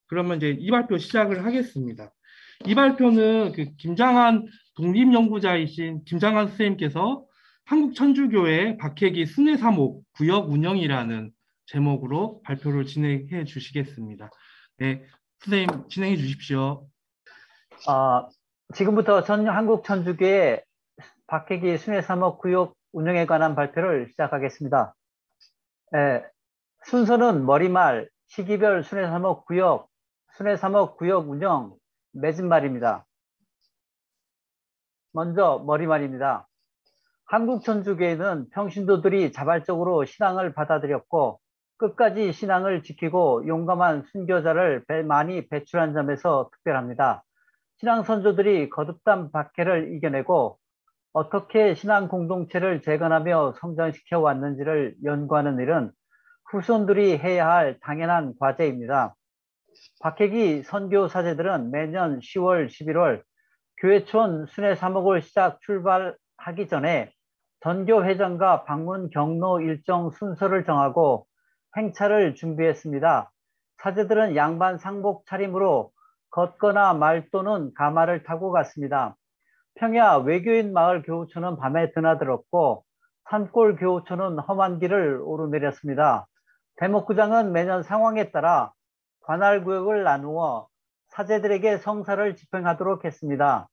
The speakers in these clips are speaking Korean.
그러면 이제 이 발표 시작을 하겠습니다. 이 발표는 그 김장한 독립연구자이신 김장한 선생님께서 한국천주교회 박해기 순회사목 구역 운영이라는 제목으로 발표를 진행해 주시겠습니다. 네, 선생님 진행해 주십시오. 지금부터 전 한국 천주교회 박해기 순회사목 구역 운영에 관한 발표를 시작하겠습니다. 순서는 머리말, 시기별 순회사목 구역 운영, 맺은말입니다. 먼저 머리말입니다. 한국 천주교회는 평신도들이 자발적으로 신앙을 받아들였고 끝까지 신앙을 지키고 용감한 순교자를 많이 배출한 점에서 특별합니다. 신앙 선조들이 거듭단 박해를 이겨내고 어떻게 신앙 공동체를 재건하며 성장시켜 왔는지를 연구하는 일은 후손들이 해야 할 당연한 과제입니다. 박해기 선교 사제들은 매년 10월, 11월 교회촌 순회사목을 출발하기 전에 전교회장과 방문 경로 일정 순서를 정하고 행차를 준비했습니다. 사제들은 양반 상복 차림으로 걷거나 말 또는 가마를 타고 갔습니다. 평야 외교인 마을 교우촌은 밤에 드나들었고 산골 교우촌은 험한 길을 오르내렸습니다. 대목구장은 매년 상황에 따라 관할구역을 나누어 사제들에게 성사를 집행하도록 했습니다.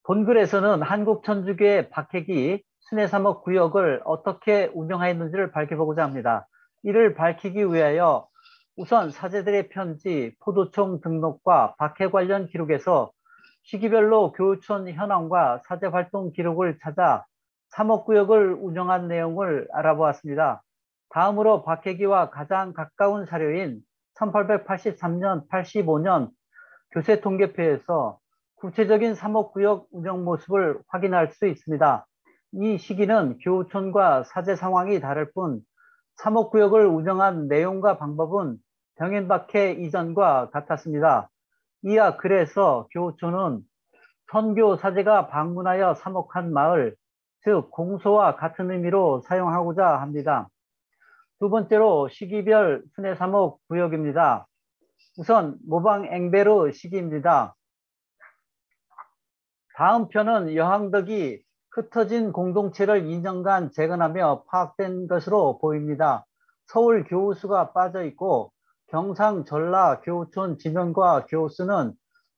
본글에서는 한국천주교회 박해기 순회사목 구역을 어떻게 운영하였는지를 밝혀보고자 합니다. 이를 밝히기 위하여 우선 사제들의 편지, 포도총 등록과 박해 관련 기록에서 시기별로 교우촌 현황과 사제활동 기록을 찾아 사목구역을 운영한 내용을 알아보았습니다. 다음으로 박해기와 가장 가까운 사료인 1883년, 85년 교세통계표에서 구체적인 사목구역 운영 모습을 확인할 수 있습니다. 이 시기는 교우촌과 사제 상황이 다를 뿐 사목구역을 운영한 내용과 방법은 병행박해 이전과 같았습니다. 이하 글에서 교우촌은 선교 사제가 방문하여 사목한 마을, 즉 공소와 같은 의미로 사용하고자 합니다. 두 번째로 시기별 순회사목 구역입니다. 우선 모방 앵베르 시기입니다. 다음 편은 여항덕이 흩어진 공동체를 2년간 재건하며 파악된 것으로 보입니다. 서울 교우수가 빠져 있고 경상 전라 교우촌 지명과 교우수는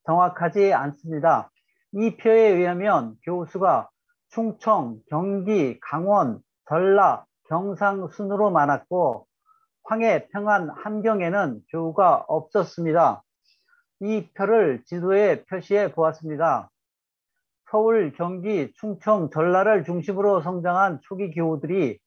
정확하지 않습니다. 이 표에 의하면 교우수가 충청, 경기, 강원, 전라, 경상 순으로 많았고 황해, 평안, 함경에는 교우가 없었습니다. 이 표를 지도에 표시해 보았습니다. 서울, 경기, 충청, 전라를 중심으로 성장한 초기 교우들이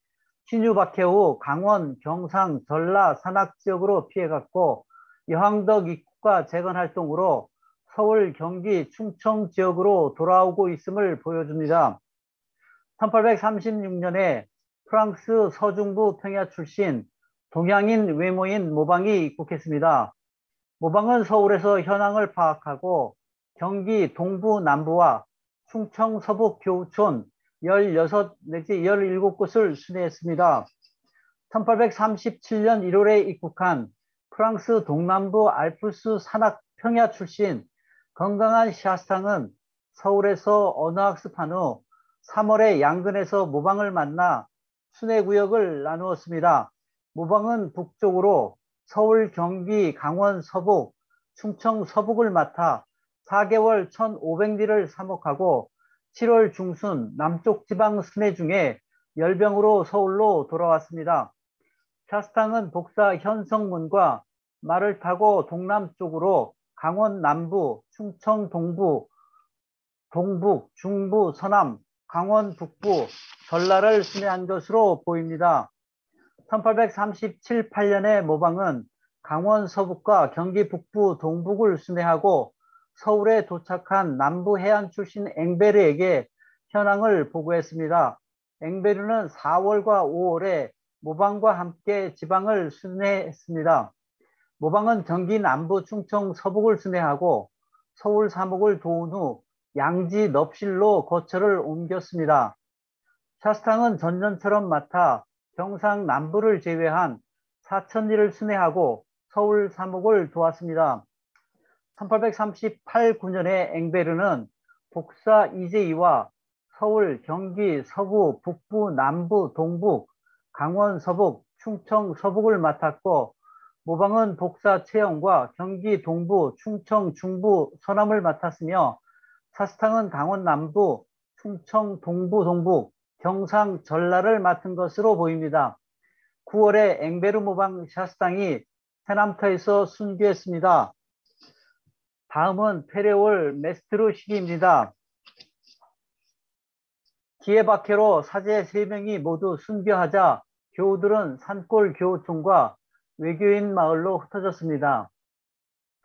신유박해 후 강원, 경상, 전라, 산악 지역으로 피해갔고 여항덕 입국과 재건 활동으로 서울, 경기, 충청 지역으로 돌아오고 있음을 보여줍니다. 1836년에 프랑스 서중부 평야 출신 동양인 외모인 모방이 입국했습니다. 모방은 서울에서 현황을 파악하고 경기 동부 남부와 충청 서북 교우촌 16 내지 17곳을 순회했습니다. 1837년 1월에 입국한 프랑스 동남부 알프스 산악 평야 출신 건강한 샤스탕은 서울에서 언어학습한 후 3월에 양근에서 모방을 만나 순회구역을 나누었습니다. 모방은 북쪽으로 서울, 경기, 강원 서북, 충청 서북을 맡아 4개월 1,500리를 사목하고 7월 중순 남쪽 지방 순회 중에 열병으로 서울로 돌아왔습니다. 샤스탕은 복사 현성문과 말을 타고 동남쪽으로 강원 남부, 충청 동부, 동북, 중부, 서남, 강원 북부, 전라를 순회한 것으로 보입니다. 1837, 8년에 모방은 강원 서북과 경기 북부, 동북을 순회하고 서울에 도착한 남부 해안 출신 앵베르에게 현황을 보고했습니다. 앵베르는 4월과 5월에 모방과 함께 지방을 순회했습니다. 모방은 경기 남부 충청 서북을 순회하고 서울 사목을 도운 후 양지 넙실로 거처를 옮겼습니다. 샤스탕은 전전처럼 맡아 경상 남부를 제외한 4,000리를 순회하고 서울 사목을 도왔습니다. 1838, 9년에 앵베르는 복사 이재희와 서울, 경기, 서부, 북부, 남부, 동북, 강원, 서북, 충청, 서북을 맡았고 모방은 복사 채영과 경기 동부, 충청, 중부, 서남을 맡았으며 사스탕은 강원 남부, 충청, 동부, 동북, 경상, 전라를 맡은 것으로 보입니다. 9월에 앵베르 모방 샤스탕이 해남터에서 순교했습니다. 다음은 페레올 메스트르 시기입니다. 기에바케로 사제 3명이 모두 순교하자 교우들은 산골 교우촌과 외교인 마을로 흩어졌습니다.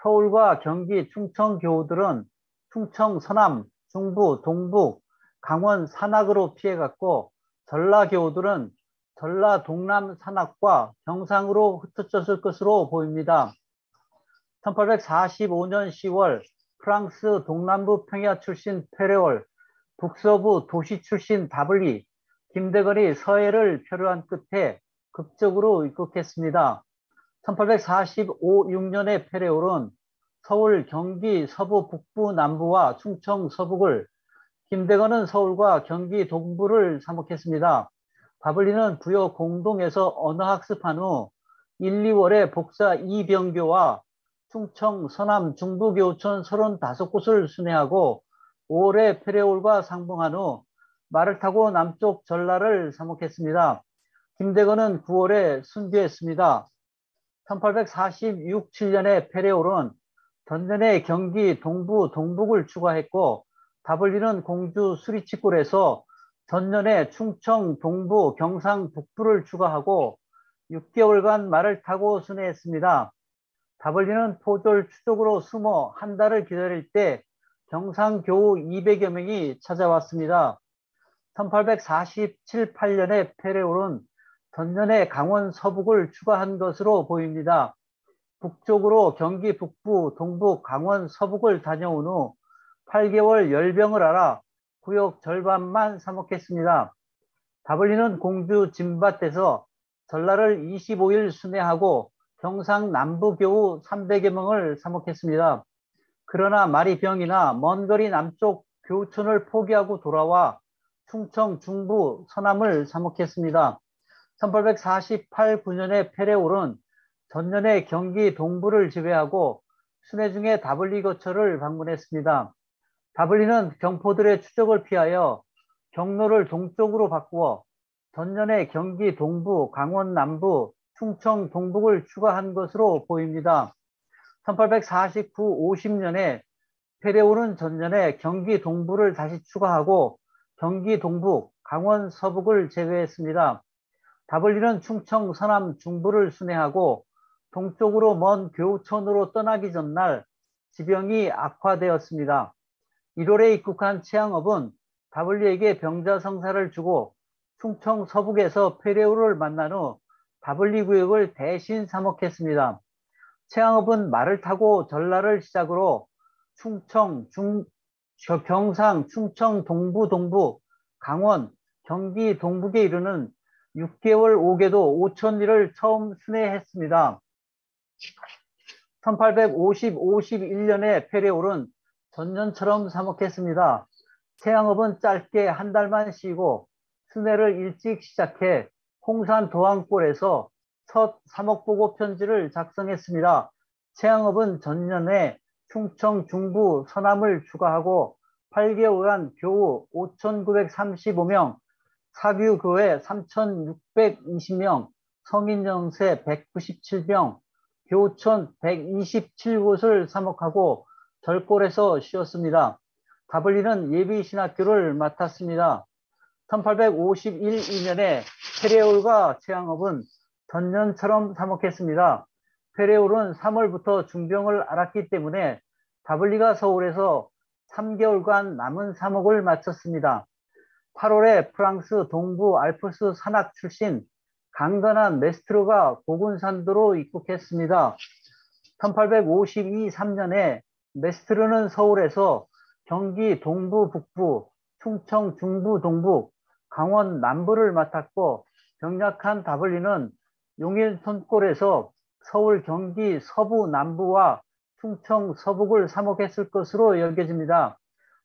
서울과 경기, 충청 교우들은 충청 서남, 중부, 동북, 강원 산악으로 피해갔고 전라 교우들은 전라 동남 산악과 경상으로 흩어졌을 것으로 보입니다. 1845년 10월 프랑스 동남부 평야 출신 페레올, 북서부 도시 출신 다블리, 김대건이 서해를 표류한 끝에 극적으로 입국했습니다. 1845, 6년에 페레올은 서울, 경기, 서부, 북부, 남부와 충청, 서북을, 김대건은 서울과 경기 동부를 사목했습니다. 다블리는 부여 공동에서 언어학습한 후 1, 2월에 복사 이병교와 충청, 서남, 중부교촌 35곳을 순회하고 5월에 페레올과 상봉한 후 말을 타고 남쪽 전라를 사목했습니다. 김대건은 9월에 순교했습니다. 1846, 7년에 페레올은 전년에 경기 동부, 동북을 추가했고 다블리는 공주 수리치골에서 전년에 충청, 동부, 경상, 북부를 추가하고 6개월간 말을 타고 순회했습니다. 다블리는 포졸 추적으로 숨어 한 달을 기다릴 때 경상 교우 200여 명이 찾아왔습니다. 1847, 8년에 페레올은 전년에 강원 서북을 추가한 것으로 보입니다. 북쪽으로 경기 북부, 동북, 강원 서북을 다녀온 후 8개월 열병을 앓아 구역 절반만 사목했습니다. 다블리는 공주 진밭에서 전라를 25일 순회하고 경상 남부 교우 300여 명을 사목했습니다. 그러나 말이 병이나 먼 거리 남쪽 교우촌을 포기하고 돌아와 충청, 중부, 서남을 사목했습니다. 1848, 9년에 페레올은 전년에 경기 동부를 지배하고 순회 중에 다블리 거처를 방문했습니다. 다블리는 경포들의 추적을 피하여 경로를 동쪽으로 바꾸어 전년에 경기 동부, 강원 남부, 충청 동북을 추가한 것으로 보입니다. 1849, 50년에 페레올은 전년에 경기 동부를 다시 추가하고 경기 동북, 강원 서북을 제외했습니다. 다블리는 충청 서남 중부를 순회하고 동쪽으로 먼 교우촌으로 떠나기 전날 지병이 악화되었습니다. 1월에 입국한 최양업은 다블리에게 병자성사를 주고 충청 서북에서 페레올을 만난 후 다블리 구역을 대신 사목했습니다. 최양업은 말을 타고 전라를 시작으로 충청, 경상, 충청, 동부, 동부, 강원, 경기 동북에 이르는 6개월 5개도 5,000리를 처음 순회했습니다. 1850, 51년에 페레올은 전년처럼 사목했습니다. 최양업은 짧게 한 달만 쉬고 순회를 일찍 시작해 홍산 도항골에서 첫 사목보고 편지를 작성했습니다. 최양업은 전년에 충청, 중부, 서남을 추가하고 8개월간 교우 5,935명, 사규교회 3,620명, 성인영세 197명, 교촌 127곳을 사목하고 절골에서 쉬었습니다. 다블리는 예비신학교를 맡았습니다. 1851, 2년에 페레올과 최양업은 전년처럼 사목했습니다. 페레올은 3월부터 중병을 앓았기 때문에 다블리가 서울에서 3개월간 남은 사목을 마쳤습니다. 8월에 프랑스 동부 알프스 산악 출신 강건한 메스트로가 고군산도로 입국했습니다. 1852, 3년에 메스트로는 서울에서 경기 동부 북부, 충청 중부 동북, 강원 남부를 맡았고 병약한 다블리는 용일 손골에서 서울 경기 서부 남부와 충청 서북을 사목했을 것으로 여겨집니다.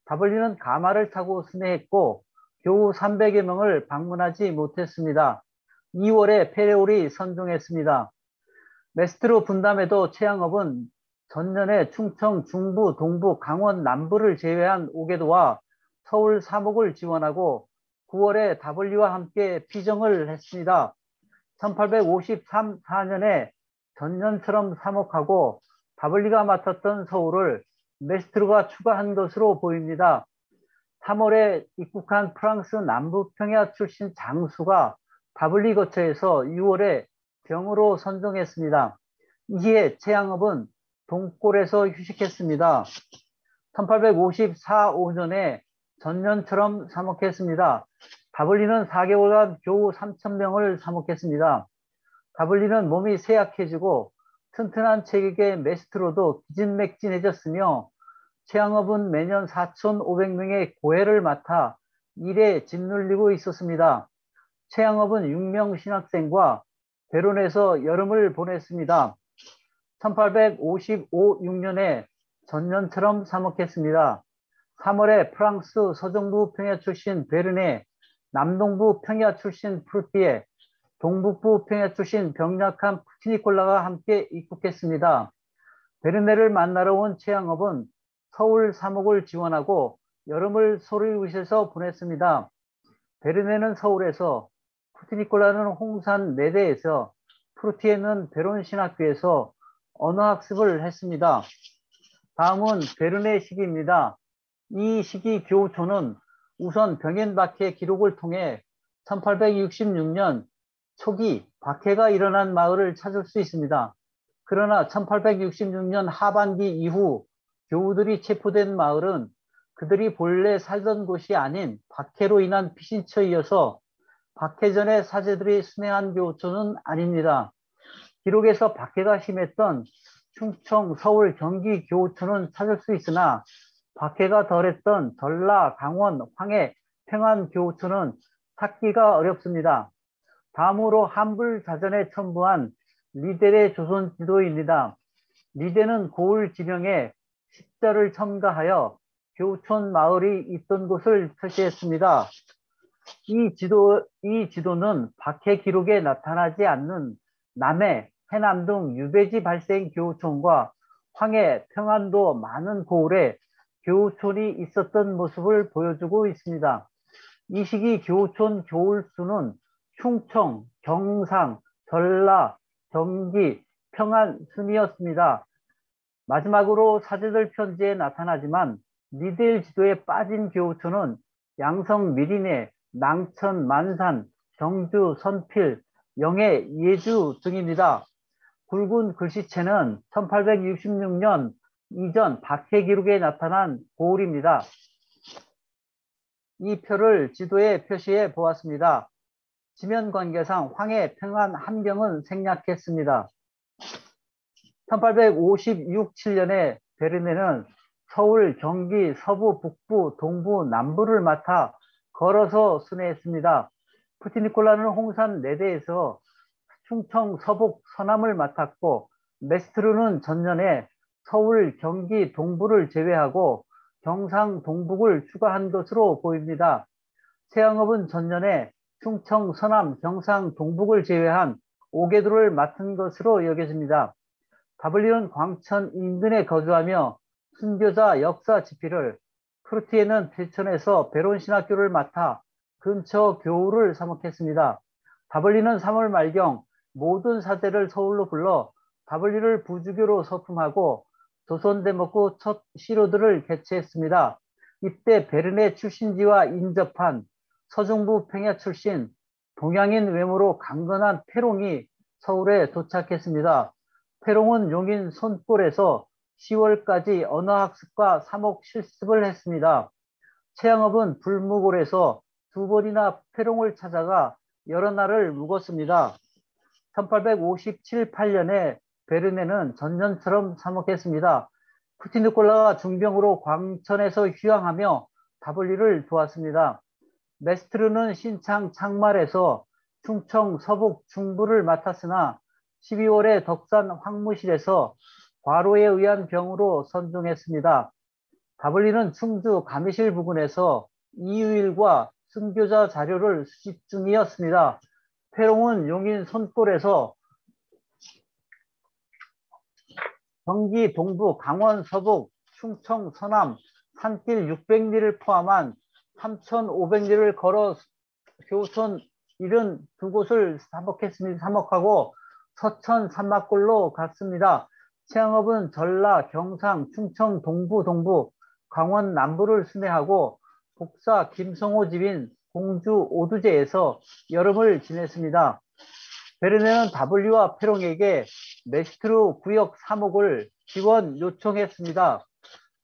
다블리는 가마를 타고 순회했고 겨우 300여 명을 방문하지 못했습니다. 2월에 페레올이 선종했습니다. 메스트로 분담에도 최양업은 전년에 충청 중부, 동부, 강원 남부를 제외한 오개도와 서울 사목을 지원하고 9월에 W와 함께 피정을 했습니다. 1853, 4년에 전년처럼 사목하고 W가 맡았던 서울을 메스트로가 추가한 것으로 보입니다. 3월에 입국한 프랑스 남부평야 출신 장수가 W 거처에서 6월에 병으로 선종했습니다. 이에 최양업은 동골에서 휴식했습니다. 1854, 5년에 전년처럼 사목했습니다. W는 4개월간 겨우 3,000명을 사목했습니다. W는 몸이 쇠약해지고 튼튼한 체격의 메스트로도 기진맥진해졌으며 최양업은 매년 4,500명의 고해를 맡아 일에 짓눌리고 있었습니다. 최양업은 6명 신학생과 베론에서 여름을 보냈습니다. 1855, 6년에 전년처럼 사목했습니다. 3월에 프랑스 서정부 평야 출신 베르네, 남동부 평야 출신 프루티에, 동북부 평야 출신 병약한 푸티니콜라가 함께 입국했습니다. 베르네를 만나러 온 최양업은 서울 사목을 지원하고 여름을 소르이웃에서 보냈습니다. 베르네는 서울에서, 푸티니콜라는 홍산 내대에서, 프루티에는 베론 신학교에서 언어학습을 했습니다. 다음은 베르네 시기입니다. 이 시기 교우초는 우선 병현박해 기록을 통해 1866년 초기 박해가 일어난 마을을 찾을 수 있습니다. 그러나 1866년 하반기 이후 교우들이 체포된 마을은 그들이 본래 살던 곳이 아닌 박해로 인한 피신처이어서 박해 전에 사제들이 순회한 교우초는 아닙니다. 기록에서 박해가 심했던 충청, 서울, 경기 교우초는 찾을 수 있으나 박해가 덜했던 전라, 강원, 황해, 평안 교우초는 찾기가 어렵습니다. 다음으로 한불자전에 첨부한 리델의 조선 지도입니다. 리델은 고을 지명에 십자를 첨가하여 교촌 마을이 있던 곳을 표시했습니다. 이 지도는 박해 기록에 나타나지 않는 남해, 해남 등 유배지 발생 교우촌과 황해, 평안도 많은 고을에 교우촌이 있었던 모습을 보여주고 있습니다. 이 시기 교우촌 교울수는 충청, 경상, 전라, 경기, 평안 순이었습니다. 마지막으로 사제들 편지에 나타나지만 리델 지도에 빠진 교우촌은 양성, 미리내, 낭천, 만산, 경주, 선필, 영해, 예주 등입니다. 굵은 글씨체는 1866년 이전 박해 기록에 나타난 고을입니다. 이 표를 지도에 표시해 보았습니다. 지면 관계상 황해, 평안, 함경은 생략했습니다. 1856, 7년에 베르네는 서울, 경기, 서부, 북부, 동부, 남부를 맡아 걸어서 순회했습니다. 푸티니콜라는 홍산 내대에서 충청, 서북, 서남을 맡았고 메스트르는 전년에 서울, 경기, 동부를 제외하고 경상, 동북을 추가한 것으로 보입니다. 최양업은 전년에 충청, 서남, 경상, 동북을 제외한 5개도를 맡은 것으로 여겨집니다. W는 광천 인근에 거주하며 순교자 역사 집필을, 프루티에는 대천에서 베론 신학교를 맡아 근처 교우를 사목했습니다. W는 3월 말경 모든 사제를 서울로 불러 W를 부주교로 서품하고 조선대목구 첫 시로들을 개최했습니다. 이때 베르네 출신지와 인접한 서중부 평야 출신 동양인 외모로 강건한 페롱이 서울에 도착했습니다. 페롱은 용인 손골에서 10월까지 언어학습과 사목 실습을 했습니다. 최양업은 불무골에서 2번이나 페롱을 찾아가 여러 날을 묵었습니다. 1857, 8년에 베르네는 전년처럼 사목했습니다. 푸티니콜라가 중병으로 광천에서 휴양하며 W를 도왔습니다. 메스트르는 신창 창말에서 충청, 서북, 중부를 맡았으나 12월에 덕산 황무실에서 과로에 의한 병으로 선종했습니다. 다블리는 충주 가미실 부근에서 이유일과 순교자 자료를 수집 중이었습니다. 페롱은 용인 손골에서 경기 동부, 강원 서북, 충청 서남, 산길 600리를 포함한 3,500리를 걸어 교촌 72곳을 사목하고 서천 산막골로 갔습니다. 최양업은 전라, 경상, 충청 동부, 강원 남부를 순회하고 복사 김성호 집인 공주 오두제에서 여름을 지냈습니다. 베르네는 W와 페롱에게 메스트루 구역 3억을 지원 요청했습니다.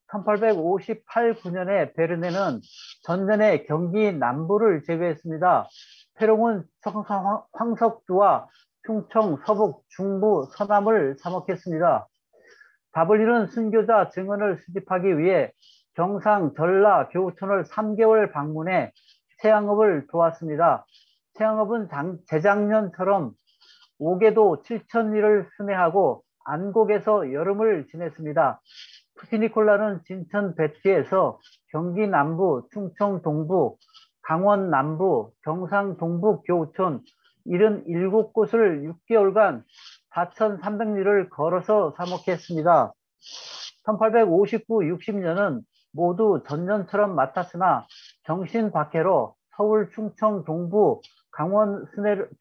1858, 9년에 베르네는 전년에 경기 남부를 제외했습니다. 페롱은 청상 황석두와 충청 서북 중부 서남을 사목했습니다. W는 순교자 증언을 수집하기 위해 경상 전라 교우촌을 3개월 방문해 최양업을 도왔습니다. 최양업은 재작년처럼 옥에도 7,000리를 순회하고 안곡에서 여름을 지냈습니다. 푸티니콜라는 진천 배티에서 경기 남부, 충청 동부, 강원 남부, 경상 동부 교우촌 77곳을 6개월간 4,300리를 걸어서 사목했습니다. 1859, 60년은 모두 전년처럼 맡았으나 정신박해로 서울, 충청 동부, 강원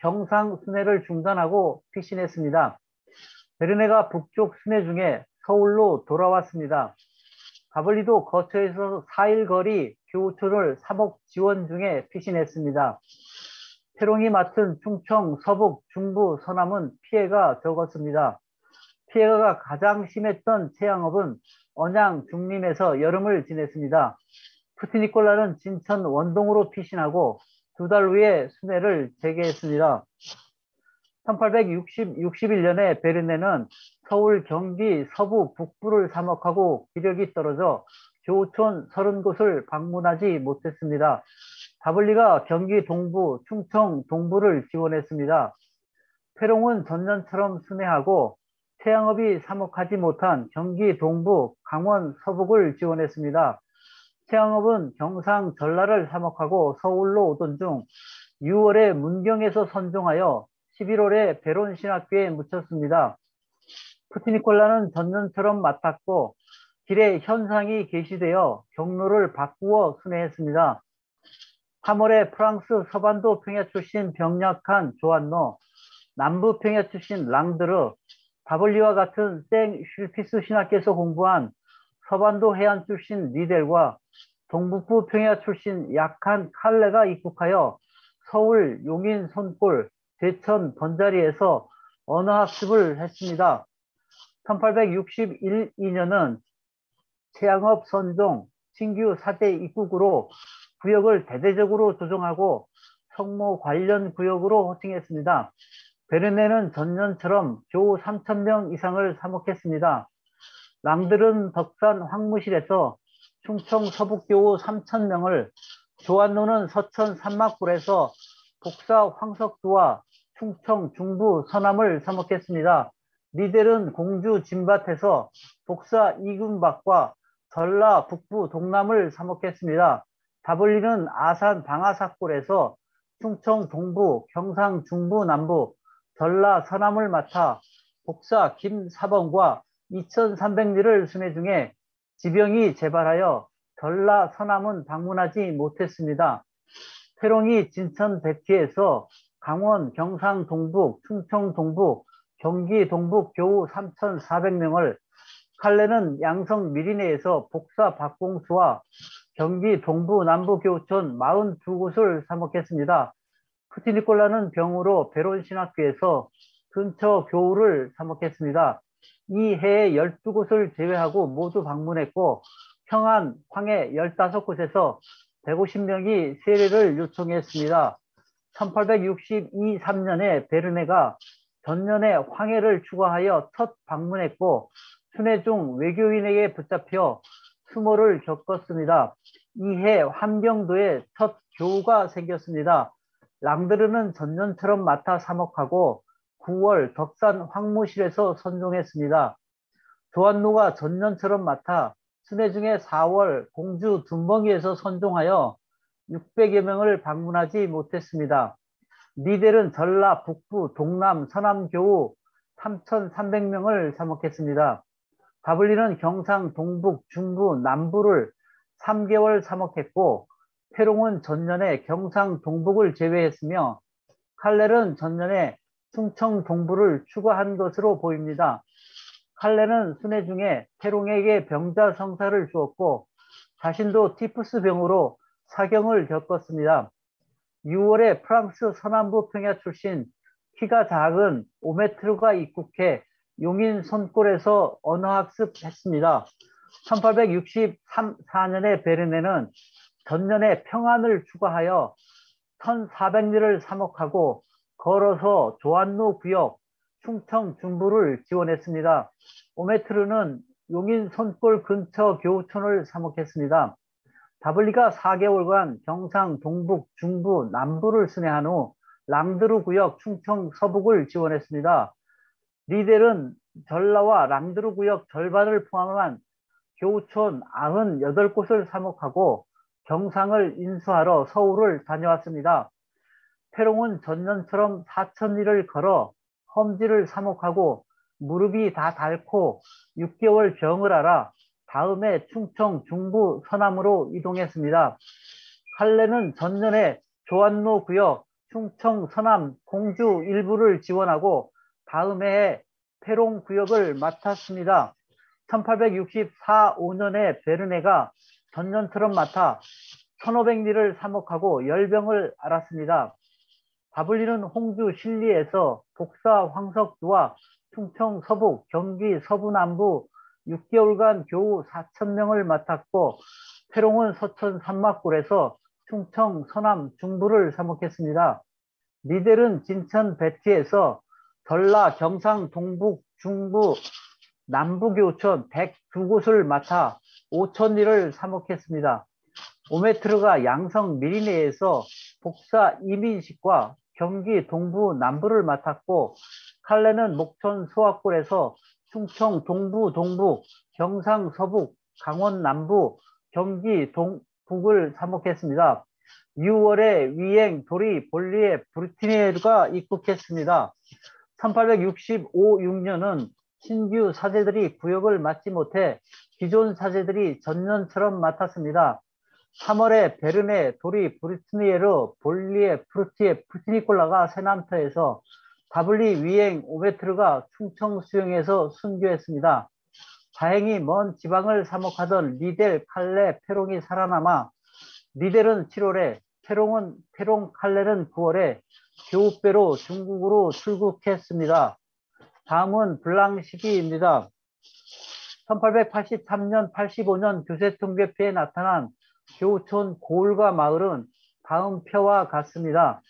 경상 순회를 중단하고 피신했습니다. 베르네가 북쪽 순회 중에 서울로 돌아왔습니다. 가블리도 거처에서 4일 거리 교우촌을 사목 지원 중에 피신했습니다. 페롱이 맡은 충청, 서북, 중부, 서남은 피해가 적었습니다. 피해가 가장 심했던 최양업은 언양, 중림에서 여름을 지냈습니다. 푸티니콜라는 진천 원동으로 피신하고 2달 후에 순회를 재개했습니다. 1861년에 베르네는 서울, 경기, 서부, 북부를 사목하고 기력이 떨어져 교우촌 30곳을 방문하지 못했습니다. 다블리가 경기 동부, 충청 동부를 지원했습니다. 페롱은 전년처럼 순회하고 최양업이 사목하지 못한 경기 동부, 강원 서북을 지원했습니다. 최양업은 경상 전라를 사목하고 서울로 오던 중 6월에 문경에서 선종하여 11월에 베론신학교에 묻혔습니다. 푸티니콜라는 전년처럼 맡았고 길에 현상이 게시되어 경로를 바꾸어 순회했습니다. 3월에 프랑스 서반도 평야 출신 병력한 조안노, 남부 평야 출신 랑드르, 바블리와 같은 생 슐피스 신학교에서 공부한 서반도 해안 출신 리델과 동북부 평야 출신 약한 칼레가 입국하여 서울, 용인, 손골, 제천, 번자리에서 언어학습을 했습니다. 1861-2년은 최양업 선종, 신규 사대 입국으로 구역을 대대적으로 조정하고 성모 관련 구역으로 호칭했습니다. 베르네는 전년처럼 교우 3,000명 이상을 사목했습니다. 랑들은 덕산 황무실에서 충청 서북교우 3,000명을, 조안노는 서천 산막굴에서 복사 황석두와 충청 중부 서남을 사목했습니다. 리델은 공주 진밭에서 복사 이군박과 전라 북부 동남을 사목했습니다. 다블리는 아산 방아삭골에서 충청 동부, 경상 중부 남부, 전라 서남을 맡아 복사 김사번과 2,300리를 순회 중에 지병이 재발하여 전라 서남은 방문하지 못했습니다. 페롱이 진천 배티에서 강원, 경상 동북, 충청 동북, 경기 동북 교우 3,400명을, 칼레는 양성 미리네에서 복사 박공수와 경기 동부 남부 교우촌 42곳을 사목했습니다. 푸티니콜라는 병으로 베론신학교에서 근처 교우를 사목했습니다. 이 해에 12곳을 제외하고 모두 방문했고 평안, 황해 15곳에서 150명이 세례를 요청했습니다. 1862, 3년에 베르네가 전년에 황해를 추가하여 첫 방문했고 순회 중 외교인에게 붙잡혀 수모를 겪었습니다. 이해 함경도에 첫 교우가 생겼습니다. 랑드르는 전년처럼 맡아 사목하고 9월 덕산 황무실에서 선종했습니다. 조한노가 전년처럼 맡아 순회 중에 4월 공주 둔벙이에서 선종하여 600여 명을 방문하지 못했습니다. 니델은 전라, 북부, 동남, 서남 교우 3,300명을 사목했습니다. 다블리는 경상, 동북, 중부, 남부를 3개월 사목했고 페롱은 전년에 경상, 동북을 제외했으며 칼렐은 전년에 충청, 동부를 추가한 것으로 보입니다. 칼렐은 순회 중에 페롱에게 병자 성사를 주었고 자신도 티푸스 병으로 사경을 겪었습니다. 6월에 프랑스 서남부 평야 출신 키가 작은 오메트르가 입국해 용인 손골에서 언어학습했습니다. 1864년에 베르네는 전년에 평안을 추가하여 1,400리를 사목하고 걸어서 조한노 구역 충청 중부를 지원했습니다. 오메트르는 용인 손골 근처 교우촌을 사목했습니다. 다블리가 4개월간 경상, 동북, 중부, 남부를 순회한 후 랑드루 구역 충청 서북을 지원했습니다. 리델은 전라와 랑드루 구역 절반을 포함한 교우촌 98곳을 사목하고 경상을 인수하러 서울을 다녀왔습니다. 페롱은 전년처럼 4,000리를 걸어 험지를 사목하고 무릎이 다 닳고 6개월 병을 앓아 다음에 충청 중부 서남으로 이동했습니다. 칼레는 전년에 조한노 구역 충청 서남 공주 일부를 지원하고 다음 해에 페롱 구역을 맡았습니다. 1864-5년에 베르네가 전년처럼 맡아 1,500리를 사목하고 열병을 앓았습니다. 다블리는 홍주 신리에서 복사 황석두와 충청 서북, 경기 서부 남부 6개월간 교우 4,000명을 맡았고 페롱은 서천 산막골에서 충청 서남 중부를 사목했습니다. 니델은 진천 베티에서 전라 경상 동북 중부 남부 교촌 102곳을 맡아 5,000리를 사목했습니다. 오메트르가 양성 미리네에서 복사 이민식과 경기 동부 남부를 맡았고 칼레는 목천 소학골에서 충청 동부 동북, 경상 서북, 강원 남부, 경기 동북을 사목했습니다. 6월에 위행, 도리, 볼리에 브루티니에르가 입국했습니다. 1865-6년은 신규 사제들이 구역을 맡지 못해 기존 사제들이 전년처럼 맡았습니다. 3월에 베르네, 도리, 브루티니에르, 볼리에, 프루티에, 푸티니콜라가 세남터에서 다블리, 위행, 오베트르가 충청 수영에서 순교했습니다. 다행히 먼 지방을 사목하던 리델, 칼레, 페롱이 살아남아 리델은 7월에, 페롱, 칼레는 9월에 교우배로 중국으로 출국했습니다. 다음은 블랑 시기입니다. 1883년, 85년 교세통계표에 나타난 교우촌 고을과 마을은 다음 표와 같습니다.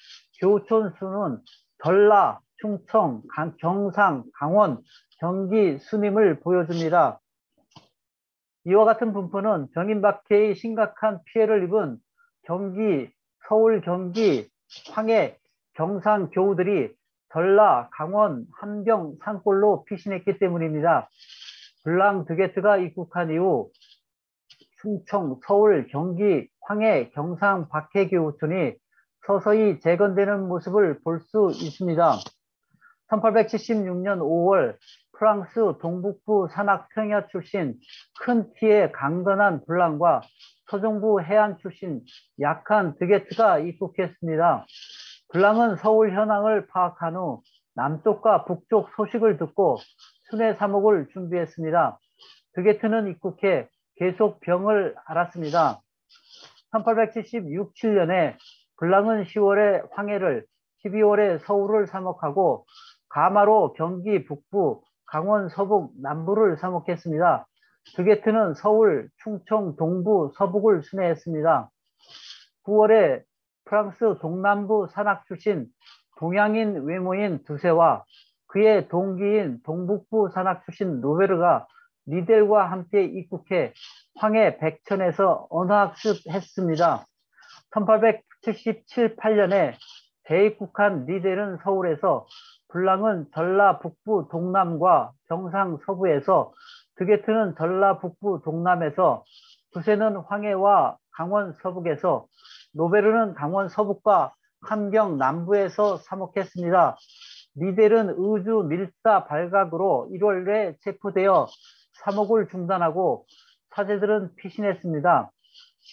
교우촌 수는 전라, 충청, 경상, 강원, 경기 순임을 보여줍니다. 이와 같은 분포는 병인박해의 심각한 피해를 입은 경기, 서울, 경기, 황해, 경상 교우들이 전라, 강원, 함경, 산골로 피신했기 때문입니다. 블랑 드게트가 입국한 이후 충청, 서울, 경기, 황해, 경상, 박해 교우촌이 서서히 재건되는 모습을 볼 수 있습니다. 1876년 5월 프랑스 동북부 산악 평야 출신 큰 키의 강건한 블랑과 서정부 해안 출신 약한 드게트가 입국했습니다. 블랑은 서울 현황을 파악한 후 남쪽과 북쪽 소식을 듣고 순회 사목을 준비했습니다. 드게트는 입국해 계속 병을 앓았습니다. 1876, 7년에 블랑은 10월에 황해를, 12월에 서울을 사목하고 가마로 경기 북부, 강원 서북, 남부를 사목했습니다. 드게트는 서울, 충청, 동부, 서북을 순회했습니다. 9월에 프랑스 동남부 산악 출신 동양인 외모인 두세와 그의 동기인 동북부 산악 출신 노베르가 리델과 함께 입국해 황해 백천에서 언어학습했습니다. 1877, 8년에 재입국한 리델은 서울에서 블랑은 전라 북부 동남과 경상 서부에서 드게트는 전라북부 동남에서, 두세는 황해와 강원 서북에서, 노베르는 강원 서북과 함경 남부에서 사목했습니다. 니델은 의주 밀사 발각으로 1월에 체포되어 사목을 중단하고 사제들은 피신했습니다.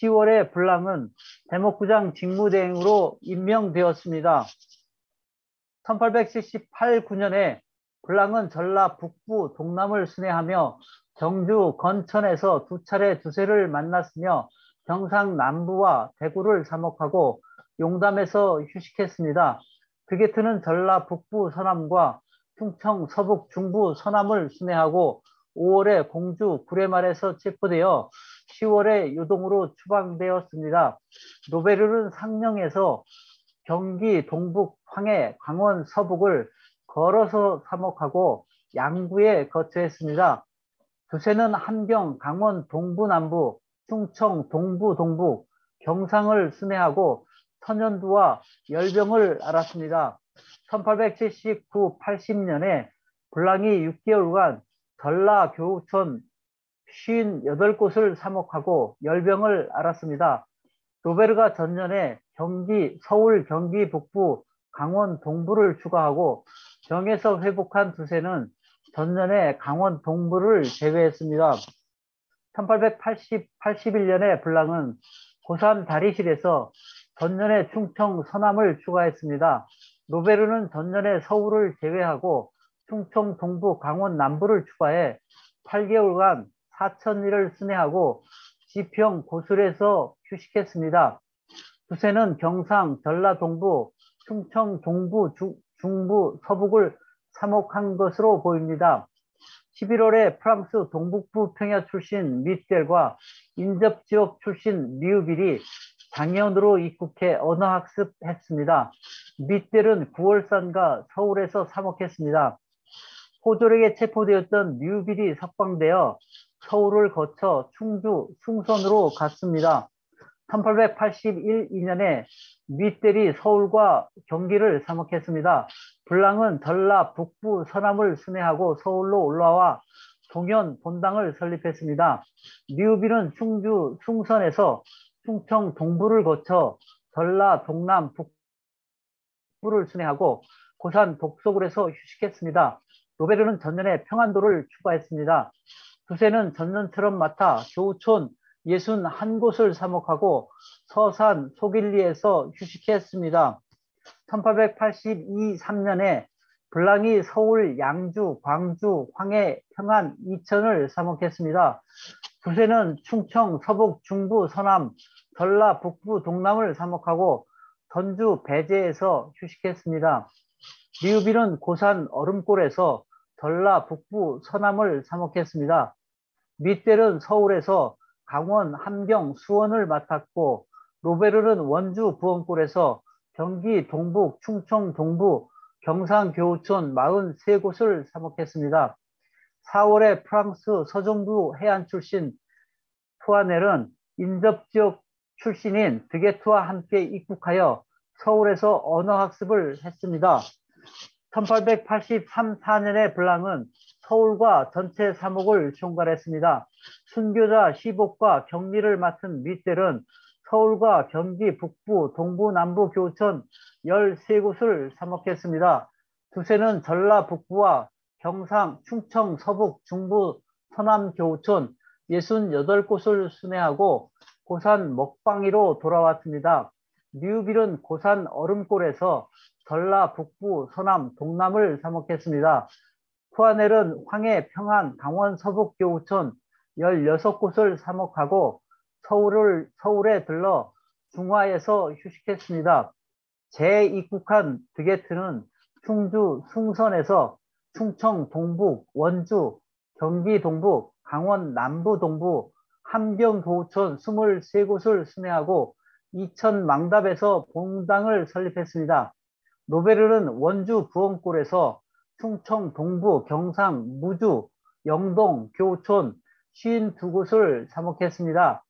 10월에 블랑은 대목구장 직무대행으로 임명되었습니다. 1878, 9년에 블랑은 전라 북부 동남을 순회하며 경주 건천에서 두 차례 두세를 만났으며 경상 남부와 대구를 사목하고 용담에서 휴식했습니다. 드게트는 전라 북부 서남과 충청 서북 중부 서남을 순회하고 5월에 공주 구례말에서 체포되어 10월에 요동으로 추방되었습니다. 노베르는 상령에서 경기 동북 황해 강원 서북을 걸어서 사목하고 양구에 거처했습니다. 두세는 함경 강원 동부 남부 충청 동부 동북 경상을 순회하고 천연두와 열병을 앓았습니다. 1879, 80년에 블랑이 6개월간 전라 교우촌 58곳을 사목하고 열병을 앓았습니다. 노베르가 전년에 서울 경기 북부 강원 동부를 추가하고 병에서 회복한 두세는 전년에 강원 동부를 제외했습니다. 81년에 블랑은 고산 다리실에서 전년에 충청 서남을 추가했습니다. 노베르는 전년에 서울을 제외하고 충청 동부 강원 남부를 추가해 8개월간 사천리를 순회하고 지평 고술에서 휴식했습니다. 두세는 경상, 전라 동부, 충청 동부, 중부, 서북을 사목한 것으로 보입니다. 11월에 프랑스 동북부 평야 출신 미텔과 인접지역 출신 리우빌이 장현으로 입국해 언어학습했습니다. 미텔은 9월산가 서울에서 사목했습니다. 호졸에게 체포되었던 리우빌이 석방되어 서울을 거쳐 충주, 숭선으로 갔습니다. 1881~2년에 미텔이 서울과 경기를 사목했습니다. 블랑은 전라 북부 서남을 순회하고 서울로 올라와 동현 본당을 설립했습니다. 리우빌은 충주 숭선에서 충청 동부를 거쳐 전라 동남 북부를 순회하고 고산 독소굴에서 휴식했습니다. 노베르는 전년에 평안도를 추가했습니다. 두세는 전년처럼 맡아 교우촌 61곳을 사목하고 서산 소길리에서 휴식했습니다. 1882, 3년에 블랑이 서울, 양주, 광주, 황해, 평안, 이천을 사목했습니다. 두세는 충청, 서북, 중부, 서남, 전라, 북부, 동남을 사목하고 전주, 배제에서 휴식했습니다. 리우빌은 고산, 얼음골에서 전라, 북부, 서남을 사목했습니다. 미텔은 서울에서 강원, 함경, 수원을 맡았고 노베르는 원주, 부원골에서 경기 동북, 충청 동부, 경상 교우촌 43곳을 사목했습니다. 4월에 프랑스 서정부 해안 출신 푸아넬은 인접지역 출신인 드게트와 함께 입국하여 서울에서 언어학습을 했습니다. 1883, 4년에 블랑은 서울과 전체 사목을 총괄했습니다. 순교자 15과 격리를 맡은 미텔은 서울과 경기 북부, 동부, 남부 교우촌 13곳을 사목했습니다. 두세는 전라 북부와 경상, 충청, 서북, 중부, 서남 교우촌 68곳을 순회하고 고산 먹방이로 돌아왔습니다. 리우빌은 고산 얼음골에서 전라 북부, 서남, 동남을 사목했습니다. 푸아넬은 황해, 평안, 강원 서북 교우촌 16곳을 사목하고 서울에 들러 중화에서 휴식했습니다. 재입국한 드게트는 충주 숭선에서 충청 동북, 원주, 경기 동북, 강원 남부 동부, 함경 교우촌 23곳을 순회하고 이천 망답에서 본당을 설립했습니다. 노베르는 원주 부원골에서 충청 동부, 경상, 무주, 영동, 교촌 52곳을 사목했습니다.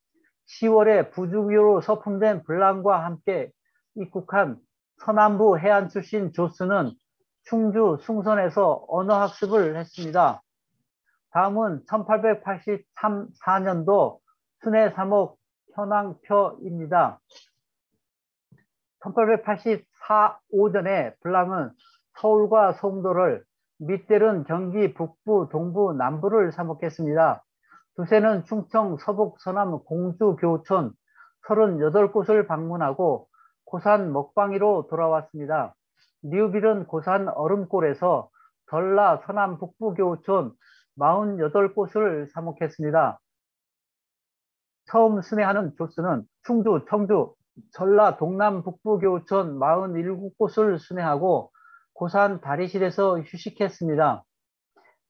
10월에 부주기로 서품된 블랑과 함께 입국한 서남부 해안 출신 조스는 충주 숭선에서 언어학습을 했습니다. 다음은 1884년도 순회 3억 현황표입니다. 1884 오전에 블랑은 서울과 송도를, 밑델은 경기 북부, 동부, 남부를 사목했습니다. 두세는 충청, 서북, 서남, 공주, 교촌 38곳을 방문하고 고산 먹방이로 돌아왔습니다. 리우빌은 고산 얼음골에서 전라, 서남, 북부 교촌 48곳을 사목했습니다. 처음 순회하는 조스는 충주, 청주, 전라, 동남, 북부 교촌 47곳을 순회하고 고산 다리실에서 휴식했습니다.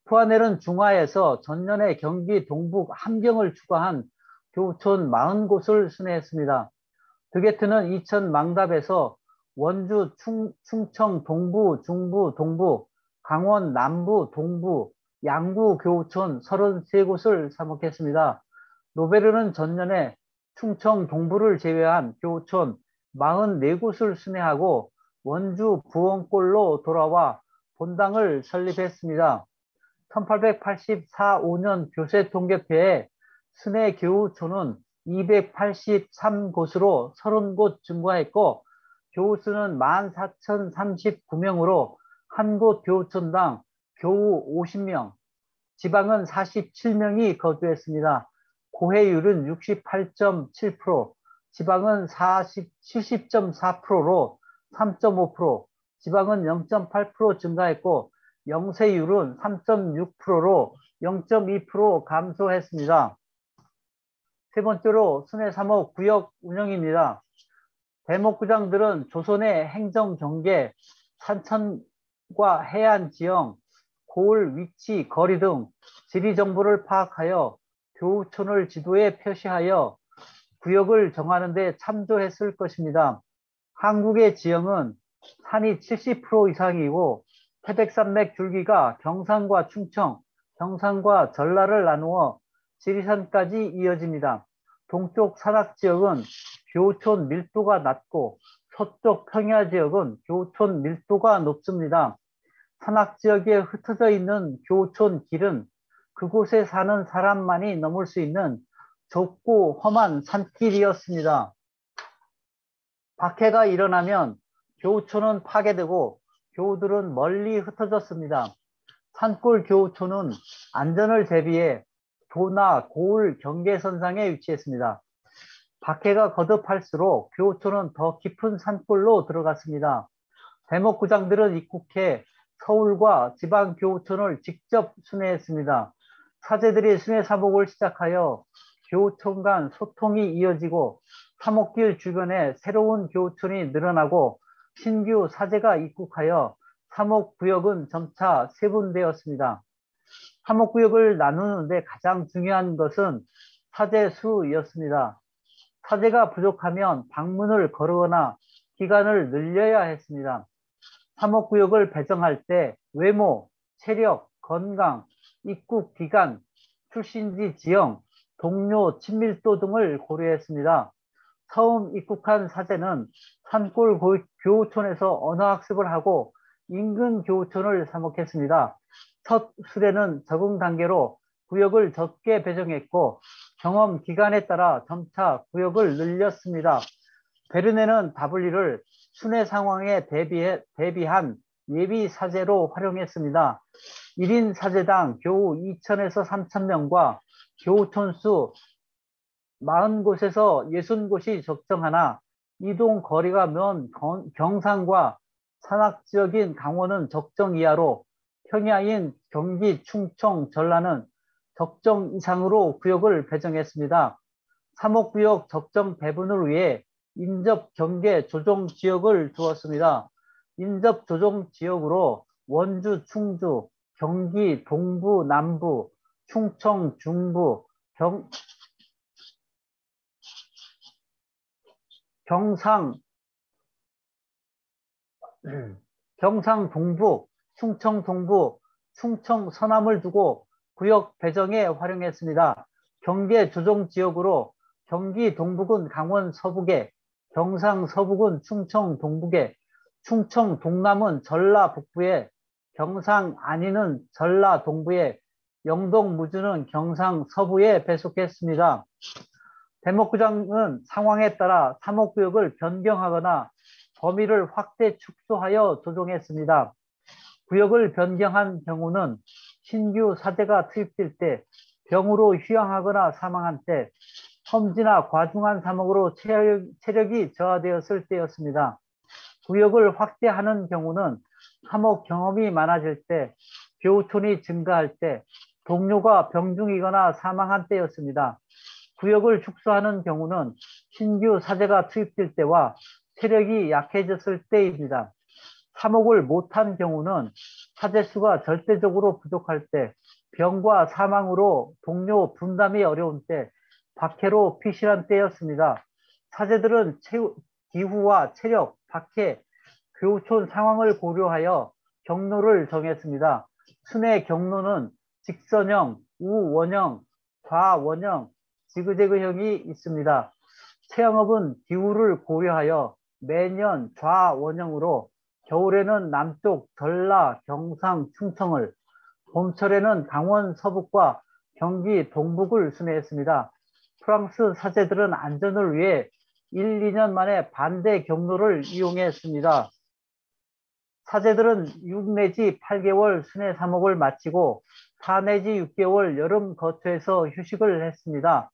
푸아넬은 중화에서 전년에 경기 동북 함경을 추가한 교촌 40곳을 순회했습니다. 드게트는 이천 망답에서 원주, 충청 동부, 중부, 동부, 강원 남부, 동부, 양구 교촌 33곳을 사목했습니다. 노베르는 전년에 충청 동부를 제외한 교촌 44곳을 순회하고 원주 부원골로 돌아와 본당을 설립했습니다. 1884-5년 교세통계표에 순회 교우촌은 283곳으로 30곳 증가했고 교우수는 14,039명으로 한 곳 교우촌당 교우 50명, 지방은 47명이 거주했습니다. 고해율은 68.7%, 지방은 70.4%로 3.5%, 지방은 0.8% 증가했고 영세율은 3.6%로 0.2% 감소했습니다. 세 번째로 순회 3호 구역 운영입니다. 대목구장들은 조선의 행정 경계, 산천과 해안 지형, 고을 위치, 거리 등 지리 정보를 파악하여 교우촌을 지도에 표시하여 구역을 정하는 데 참조했을 것입니다. 한국의 지형은 산이 70% 이상이고 태백산맥 줄기가 경상과 충청, 경상과 전라를 나누어 지리산까지 이어집니다. 동쪽 산악지역은 교촌 밀도가 낮고 서쪽 평야 지역은 교촌 밀도가 높습니다. 산악지역에 흩어져 있는 교촌 길은 그곳에 사는 사람만이 넘을 수 있는 좁고 험한 산길이었습니다. 박해가 일어나면 교촌은 파괴되고 교우들은 멀리 흩어졌습니다. 산골 교우촌은 안전을 대비해 도나 고을 경계선상에 위치했습니다. 박해가 거듭할수록 교우촌은 더 깊은 산골로 들어갔습니다. 대목구장들은 입국해 서울과 지방 교우촌을 직접 순회했습니다. 사제들이 순회 사목을 시작하여 교우촌 간 소통이 이어지고 사목길 주변에 새로운 교우촌이 늘어나고 신규 사제가 입국하여 사목구역은 점차 세분되었습니다. 사목구역을 나누는데 가장 중요한 것은 사제 수였습니다. 사제가 부족하면 방문을 거르거나 기간을 늘려야 했습니다. 사목구역을 배정할 때 외모, 체력, 건강, 입국 기간, 출신지 지형, 동료 친밀도 등을 고려했습니다. 처음 입국한 사제는 산골 교우촌에서 언어학습을 하고 인근 교우촌을 사목했습니다. 첫 수레는 적응 단계로 구역을 적게 배정했고 경험 기간에 따라 점차 구역을 늘렸습니다. 베르네는 W를 순회 상황에 대비한 예비 사제로 활용했습니다. 1인 사제당 교우 2,000에서 3,000명과 교우촌 수 40곳에서 60곳이 적정하나 이동 거리가 먼 경상과 산악지역인 강원은 적정 이하로 평야인 경기, 충청, 전라는 적정 이상으로 구역을 배정했습니다. 사목구역 적정 배분을 위해 인접 경계 조정 지역을 두었습니다. 인접 조정 지역으로 원주, 충주, 경기, 동부, 남부, 충청, 중부, 경상 동부, 충청 동부, 충청 서남을 두고 구역 배정에 활용했습니다. 경계 조정 지역으로 경기 동북은 강원 서북에, 경상 서북은 충청 동북에, 충청 동남은 전라 북부에, 경상 안위는 전라 동부에, 영동 무주는 경상 서부에 배속했습니다. 대목구장은 상황에 따라 사목구역을 변경하거나 범위를 확대 축소하여 조정했습니다. 구역을 변경한 경우는 신규 사제가 투입될 때, 병으로 휴양하거나 사망한 때, 험지나 과중한 사목으로 체력이 저하되었을 때였습니다. 구역을 확대하는 경우는 사목 경험이 많아질 때, 교우촌이 증가할 때, 동료가 병중이거나 사망한 때였습니다. 구역을 축소하는 경우는 신규 사제가 투입될 때와 체력이 약해졌을 때입니다. 사목을 못한 경우는 사제 수가 절대적으로 부족할 때, 병과 사망으로 동료 분담이 어려운 때, 박해로 피신한 때였습니다. 사제들은 기후와 체력, 박해, 교우촌 상황을 고려하여 경로를 정했습니다. 순회 경로는 직선형, 우원형, 좌원형, 지그재그형이 있습니다. 체영업은 기후를 고려하여 매년 좌원형으로, 겨울에는 남쪽 전라, 경상, 충청을, 봄철에는 강원 서북과 경기 동북을 순회했습니다. 프랑스 사제들은 안전을 위해 1, 2년 만에 반대 경로를 이용했습니다. 사제들은 6 내지 8개월 순회 사목을 마치고 4 내지 6개월 여름 거처에서 휴식을 했습니다.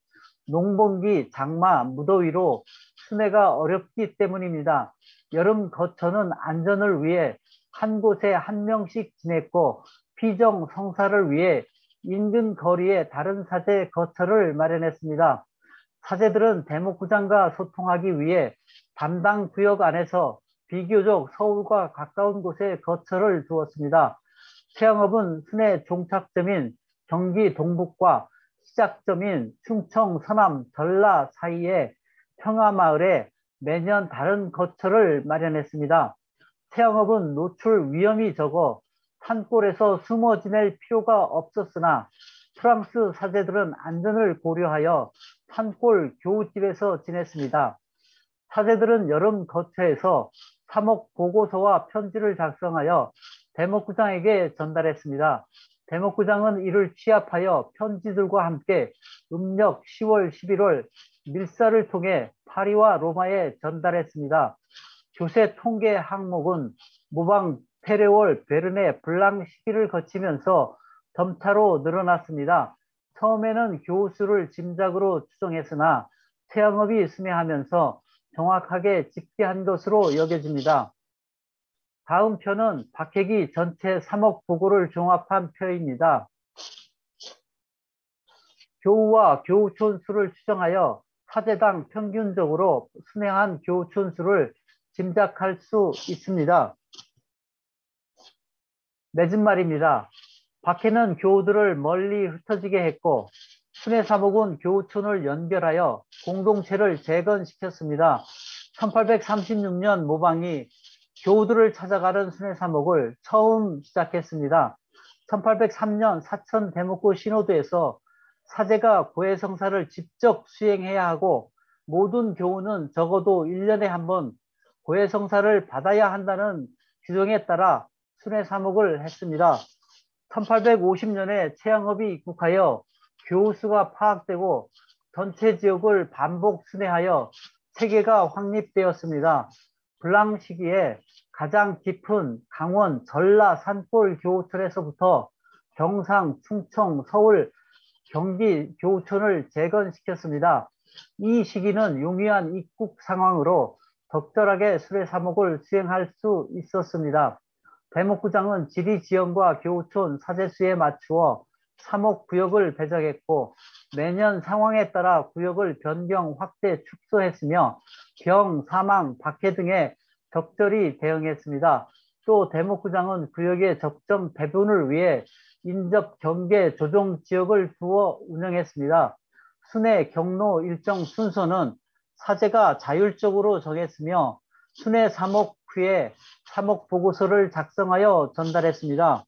농번기, 장마, 무더위로 순회가 어렵기 때문입니다. 여름 거처는 안전을 위해 한 곳에 한 명씩 지냈고, 피정 성사를 위해 인근 거리에 다른 사제 거처를 마련했습니다. 사제들은 대목구장과 소통하기 위해 담당 구역 안에서 비교적 서울과 가까운 곳에 거처를 두었습니다. 체영업은 순회 종착점인 경기 동북과 시작점인 충청 서남 전라 사이에 평화마을에 매년 다른 거처를 마련했습니다. 체영업은 노출 위험이 적어 산골에서 숨어 지낼 필요가 없었으나, 프랑스 사제들은 안전을 고려하여 산골 교우집에서 지냈습니다. 사제들은 여름 거처에서 사목 보고서와 편지를 작성하여 대목구장에게 전달했습니다. 대목구장은 이를 취합하여 편지들과 함께 음력 10월, 11월 밀사를 통해 파리와 로마에 전달했습니다. 교세 통계 항목은 모방, 페레월, 베르네, 블랑 시기를 거치면서 점차로 늘어났습니다. 처음에는 교수를 짐작으로 추정했으나 체영업이 순회하면서 정확하게 집계한 것으로 여겨집니다. 다음 표는 박해기 전체 사목 보고를 종합한 표입니다. 교우와 교우촌 수를 추정하여 사제당 평균적으로 순회한 교우촌 수를 짐작할 수 있습니다. 맺은 말입니다. 박해는 교우들을 멀리 흩어지게 했고, 순회 사목은 교우촌을 연결하여 공동체를 재건시켰습니다. 1836년 모방이 교우들을 찾아가는 순회 사목을 처음 시작했습니다. 1803년 사천 대목구 신호도에서 사제가 고해성사를 직접 수행해야 하고, 모든 교우는 적어도 1년에 한 번 고해성사를 받아야 한다는 규정에 따라 순회 사목을 했습니다. 1850년에 체양업이 입국하여 교우 수가 파악되고 전체 지역을 반복 순회하여 체계가 확립되었습니다. 블랑 시기에 가장 깊은 강원, 전라, 산골 교우촌에서부터 경상, 충청, 서울, 경기 교우촌을 재건시켰습니다. 이 시기는 용이한 입국 상황으로 적절하게 순회 사목을 수행할 수 있었습니다. 대목구장은 지리 지형과 교우촌 사제수에 맞추어 사목구역을 배정했고, 매년 상황에 따라 구역을 변경, 확대, 축소했으며 병, 사망, 박해 등에 적절히 대응했습니다. 또 대목구장은 구역의 적정 배분을 위해 인접 경계 조정 지역을 두어 운영했습니다. 순회 경로 일정 순서는 사제가 자율적으로 정했으며, 순회 사목 후에 사목 보고서를 작성하여 전달했습니다.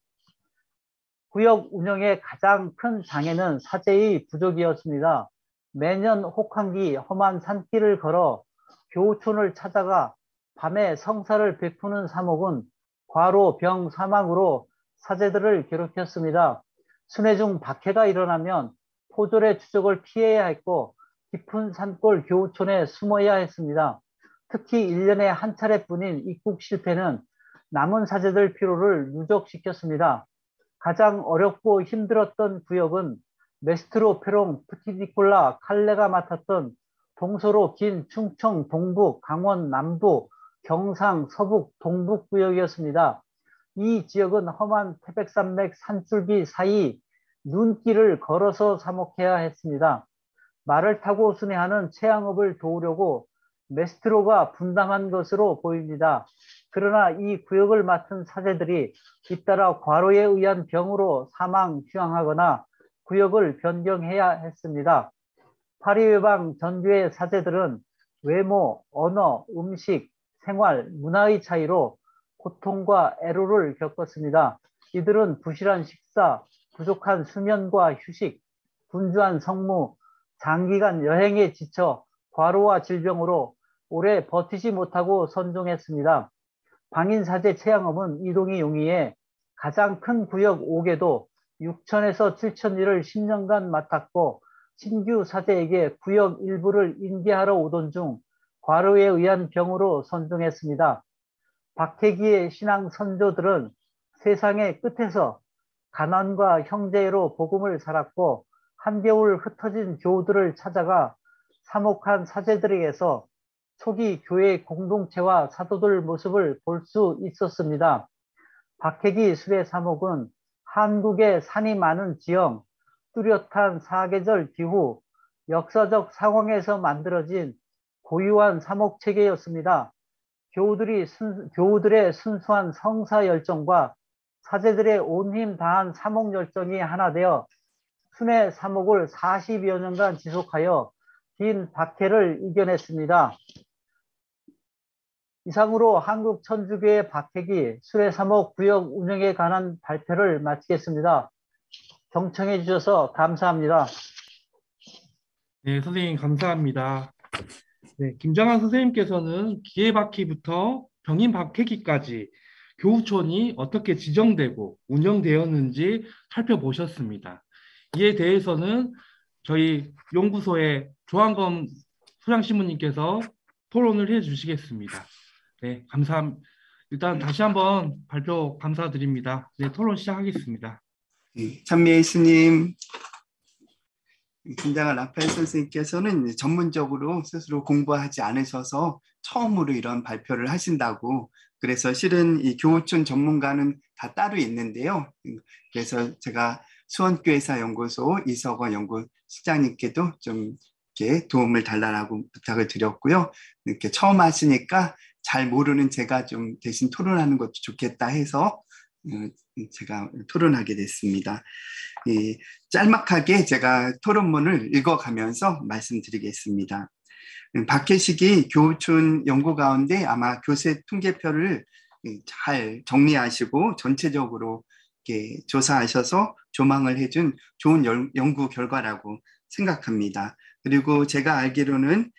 구역 운영의 가장 큰 장애는 사제의 부족이었습니다. 매년 혹한기 험한 산길을 걸어 교우촌을 찾아가 밤에 성사를 베푸는 사목은 과로, 병, 사망으로 사제들을 괴롭혔습니다. 순회 중 박해가 일어나면 포졸의 추적을 피해야 했고 깊은 산골 교우촌에 숨어야 했습니다. 특히 1년에 한 차례뿐인 입국 실패는 남은 사제들 피로를 누적시켰습니다. 가장 어렵고 힘들었던 구역은 메스트로, 페롱, 푸티니콜라, 칼레가 맡았던 동서로 긴 충청 동북, 강원 남부, 경상, 서북, 동북 구역이었습니다. 이 지역은 험한 태백산맥 산줄기 사이 눈길을 걸어서 사목해야 했습니다. 말을 타고 순회하는 체양업을 도우려고 메스트로가 분담한 것으로 보입니다. 그러나 이 구역을 맡은 사제들이 잇따라 과로에 의한 병으로 사망, 휴양하거나 구역을 변경해야 했습니다. 파리외방 전교의 사제들은 외모, 언어, 음식, 생활, 문화의 차이로 고통과 애로를 겪었습니다. 이들은 부실한 식사, 부족한 수면과 휴식, 분주한 성무, 장기간 여행에 지쳐 과로와 질병으로 오래 버티지 못하고 선종했습니다. 방인사제 체양업은 이동이 용이해 가장 큰 구역 5개도 6천에서 7천 일을 10년간 맡았고 신규 사제에게 구역 일부를 인계하러 오던 중 과로에 의한 병으로 선종했습니다. 박해기의 신앙 선조들은 세상의 끝에서 가난과 형제로 복음을 살았고 한겨울 흩어진 교우들을 찾아가 사목한 사제들에게서 초기 교회 공동체와 사도들 모습을 볼 수 있었습니다. 박해기 수레 사목은 한국의 산이 많은 지형, 뚜렷한 사계절 기후, 역사적 상황에서 만들어진 고유한 사목 체계였습니다. 교우들의 순수한 성사 열정과 사제들의 온 힘 다한 사목 열정이 하나 되어 순회 사목을 40여 년간 지속하여 긴 박해를 이겨냈습니다. 이상으로 한국 천주교의 박해기 수레 사목 구역 운영에 관한 발표를 마치겠습니다. 경청해 주셔서 감사합니다. 네, 선생님 감사합니다. 네, 김정환 선생님께서는 기계바퀴부터 병인박해기까지 교우촌이 어떻게 지정되고 운영되었는지 살펴보셨습니다. 이에 대해서는 저희 연구소의 조한검 소장신부님께서 토론을 해주시겠습니다. 네, 일단 다시 한번 발표 감사드립니다. 네, 토론 시작하겠습니다. 찬미애 스님, 김장한 라파엘 선생님께서는 전문적으로 스스로 공부하지 않으셔서 처음으로 이런 발표를 하신다고, 그래서 실은 이 교우촌 전문가는 다 따로 있는데요. 그래서 제가 수원교회사 연구소 이석원 연구실장님께도 좀 이렇게 도움을 달라고 부탁을 드렸고요. 이렇게 처음 하시니까 잘 모르는 제가 좀 대신 토론하는 것도 좋겠다 해서 제가 토론하게 됐습니다. 짤막하게 제가 토론문을 읽어가면서 말씀드리겠습니다. 박해식이 교우촌 연구 가운데 아마 교세 통계표를 잘 정리하시고 전체적으로 이렇게 조사하셔서 조망을 해준 좋은 연구 결과라고 생각합니다. 그리고 제가 알기로는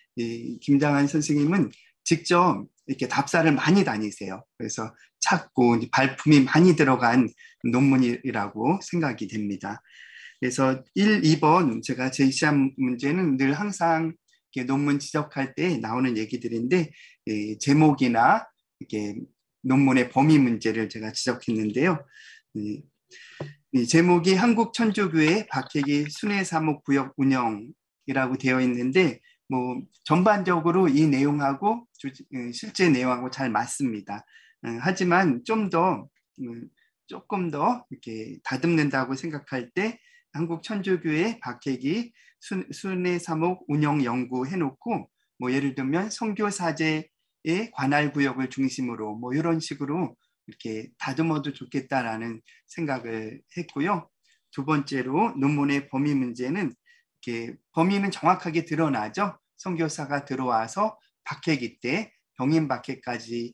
김장한 선생님은 직접 이렇게 답사를 많이 다니세요. 그래서 찾고 발품이 많이 들어간 논문이라고 생각이 됩니다. 그래서 1, 2번 제가 제시한 문제는 늘 항상 이렇게 논문 지적할 때 나오는 얘기들인데, 제목이나 이렇게 논문의 범위 문제를 제가 지적했는데요. 이 제목이 한국천주교회 박해기 순회사목 구역 운영이라고 되어 있는데, 뭐 전반적으로 이 내용하고 실제 내용하고 잘 맞습니다. 하지만 조금 더 이렇게 다듬는다고 생각할 때 한국 천주교회 박해기 순회사목 운영 연구 해놓고, 뭐 예를 들면 선교사제의 관할 구역을 중심으로 뭐 이런 식으로 이렇게 다듬어도 좋겠다라는 생각을 했고요. 두 번째로 논문의 범위 문제는 이렇게 범위는 정확하게 드러나죠. 선교사가 들어와서 박해기 때 병인 박해까지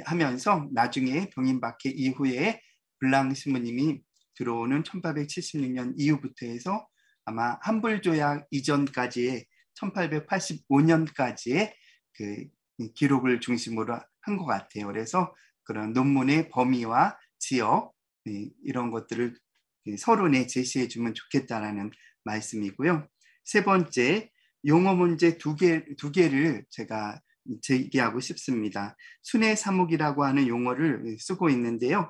하면서 나중에 병인 박해 이후에 블랑 신부님이 들어오는 1876년 이후부터 해서 아마 한불조약 이전까지의 1885년까지의 그 기록을 중심으로 한 것 같아요. 그래서 그런 논문의 범위와 지역 이런 것들을 서론에 제시해 주면 좋겠다라는 말씀이고요. 세 번째, 용어 문제 두 개를 제가 제기하고 싶습니다. 순회사목이라고 하는 용어를 쓰고 있는데요.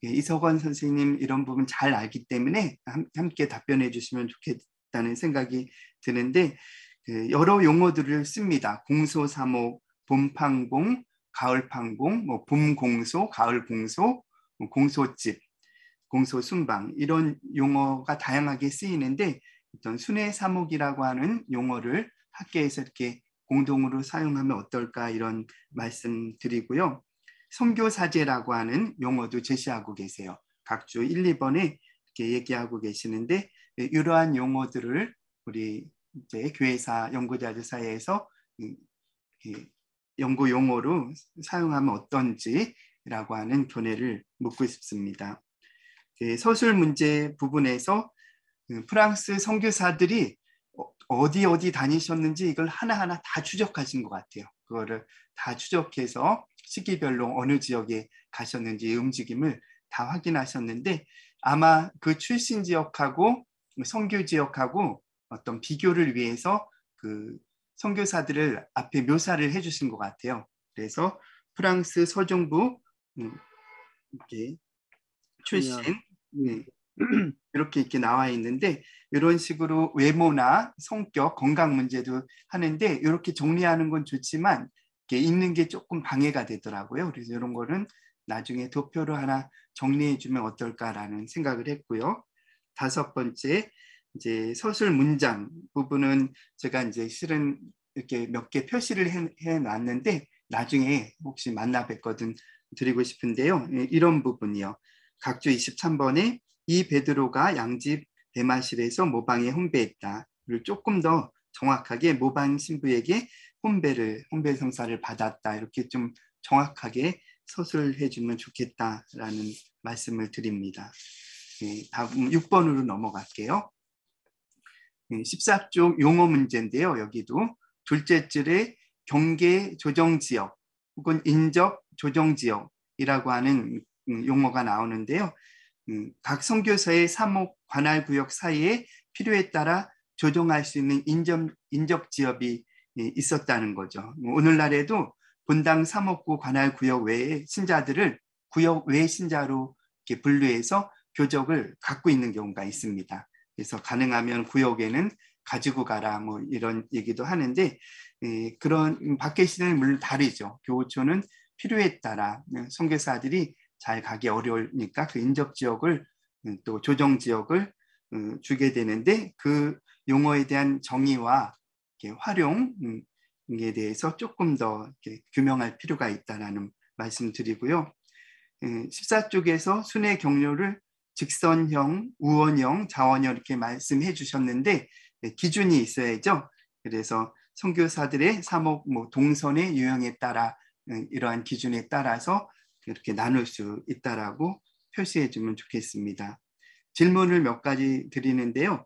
이석원 선생님 이런 부분 잘 알기 때문에 함께 답변해 주시면 좋겠다는 생각이 드는데, 여러 용어들을 씁니다. 공소사목, 봄판공, 가을판공, 뭐 봄공소, 가을공소, 공소집, 공소순방 이런 용어가 다양하게 쓰이는데, 어떤 순회사목이라고 하는 용어를 학계에서 이렇게 공동으로 사용하면 어떨까 이런 말씀 드리고요. 선교사제라고 하는 용어도 제시하고 계세요. 각주 1, 2번에 이렇게 얘기하고 계시는데, 이러한 용어들을 우리 이제 교회사 연구자들 사이에서 연구 용어로 사용하면 어떤지라고 하는 견해를 묻고 싶습니다. 서술 문제 부분에서 프랑스 선교사들이 어디 다니셨는지 이걸 하나하나 다 추적하신 것 같아요. 그거를 다 추적해서 시기별로 어느 지역에 가셨는지 움직임을 다 확인하셨는데, 아마 그 출신 지역하고 선교 지역하고 어떤 비교를 위해서 그 선교사들을 앞에 묘사를 해주신 것 같아요. 그래서 프랑스 서정부 이렇게 출신 이렇게 나와 있는데, 이런 식으로 외모나 성격, 건강 문제도 하는데 이렇게 정리하는 건 좋지만 이렇게 읽는 게 조금 방해가 되더라고요. 그래서 이런 거는 나중에 도표로 하나 정리해 주면 어떨까라는 생각을 했고요. 다섯 번째, 이제 서술 문장 부분은 제가 이제 실은 이렇게 몇 개 표시를 해 놨는데 나중에 혹시 만나 뵙거든 드리고 싶은데요. 이런 부분이요. 각주 23번에 이 베드로가 양집 대마실에서 모방에 혼배했다를 조금 더 정확하게 모방 신부에게 혼배 성사를 받았다, 이렇게 좀 정확하게 서술해 주면 좋겠다라는 말씀을 드립니다. 다음 6번으로 넘어갈게요. 14쪽 용어 문제인데요. 여기도 둘째 줄에 경계 조정지역 혹은 인접 조정지역이라고 하는 용어가 나오는데요. 각 선교사의 사목 관할구역 사이에 필요에 따라 조정할 수 있는 인접지역이 있었다는 거죠. 오늘날에도 본당 사목구 관할구역 외의 신자들을 구역 외 신자로 이렇게 분류해서 교적을 갖고 있는 경우가 있습니다. 그래서 가능하면 구역에는 가지고 가라 뭐 이런 얘기도 하는데, 그런 밖의 시대는 물론 다르죠. 교우초는 필요에 따라 선교사들이 잘 가기 어려우니까 그 인접지역을 또 조정지역을 주게 되는데, 그 용어에 대한 정의와 활용에 대해서 조금 더 규명할 필요가 있다는 말씀드리고요. 14쪽에서 순회 경로를 직선형, 우원형, 자원형 이렇게 말씀해 주셨는데 기준이 있어야죠. 그래서 선교사들의 사목 동선의 유형에 따라 이러한 기준에 따라서 이렇게 나눌 수 있다라고 표시해 주면 좋겠습니다. 질문을 몇 가지 드리는데요.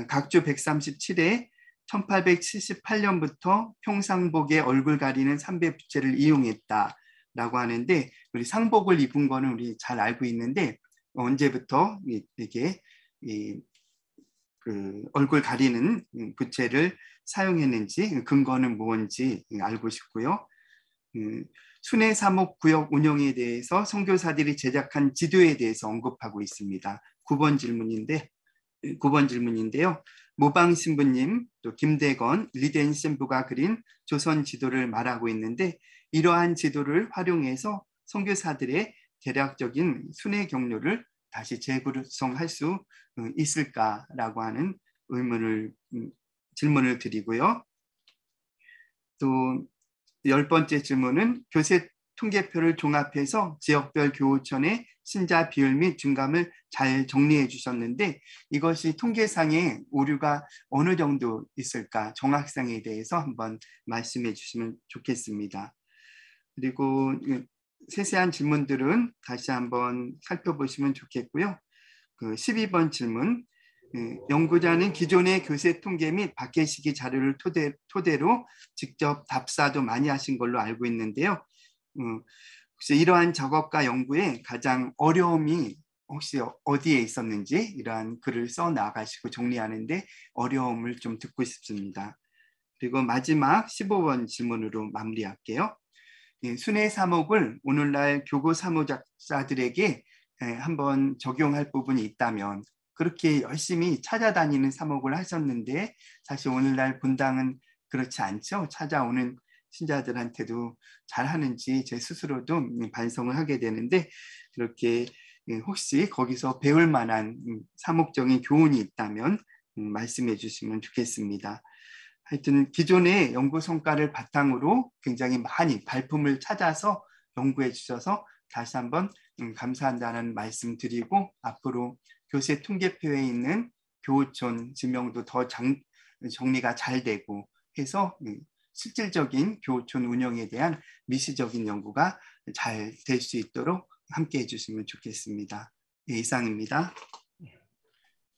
각주 137에 1878년부터 평상복에 얼굴 가리는 삼배 부채를 이용했다라고 하는데, 우리 상복을 입은 거는 우리 잘 알고 있는데 언제부터 이게 그 얼굴 가리는 부채를 사용했는지 근거는 뭔지 알고 싶고요. 순회사목 구역 운영에 대해서 선교사들이 제작한 지도에 대해서 언급하고 있습니다. 9번 질문인데요. 모방 신부님, 또 김대건, 리덴 신부가 그린 조선 지도를 말하고 있는데, 이러한 지도를 활용해서 선교사들의 대략적인 순회 경로를 다시 재구성할 수 있을까라고 하는 질문을 드리고요. 또 10번째 질문은 교세 통계표를 종합해서 지역별 교우촌의 신자 비율 및 증감을 잘 정리해 주셨는데, 이것이 통계상의 오류가 어느 정도 있을까 정확성에 대해서 한번 말씀해 주시면 좋겠습니다. 그리고 세세한 질문들은 다시 한번 살펴보시면 좋겠고요. 그 12번 질문, 연구자는 기존의 교세 통계 및 박해시기 자료를 토대로 직접 답사도 많이 하신 걸로 알고 있는데요. 혹시 이러한 작업과 연구에 가장 어려움이 혹시 어디에 있었는지 이러한 글을 써 나가시고 정리하는데 어려움을 좀 듣고 싶습니다. 그리고 마지막 15번 질문으로 마무리할게요. 순회 사목을 오늘날 교구 사무작자들에게 한번 적용할 부분이 있다면, 그렇게 열심히 찾아다니는 사목을 하셨는데 사실 오늘날 본당은 그렇지 않죠. 찾아오는 신자들한테도 잘하는지 제 스스로도 반성을 하게 되는데, 그렇게 혹시 거기서 배울 만한 사목적인 교훈이 있다면 말씀해 주시면 좋겠습니다. 하여튼 기존의 연구 성과를 바탕으로 굉장히 많이 발품을 찾아서 연구해 주셔서 다시 한번 감사한다는 말씀 드리고, 앞으로 교세 통계표에 있는 교우촌 지명도 더 정리가 잘 되고 해서 실질적인 교우촌 운영에 대한 미시적인 연구가 잘 될 수 있도록 함께 해주시면 좋겠습니다. 네, 이상입니다.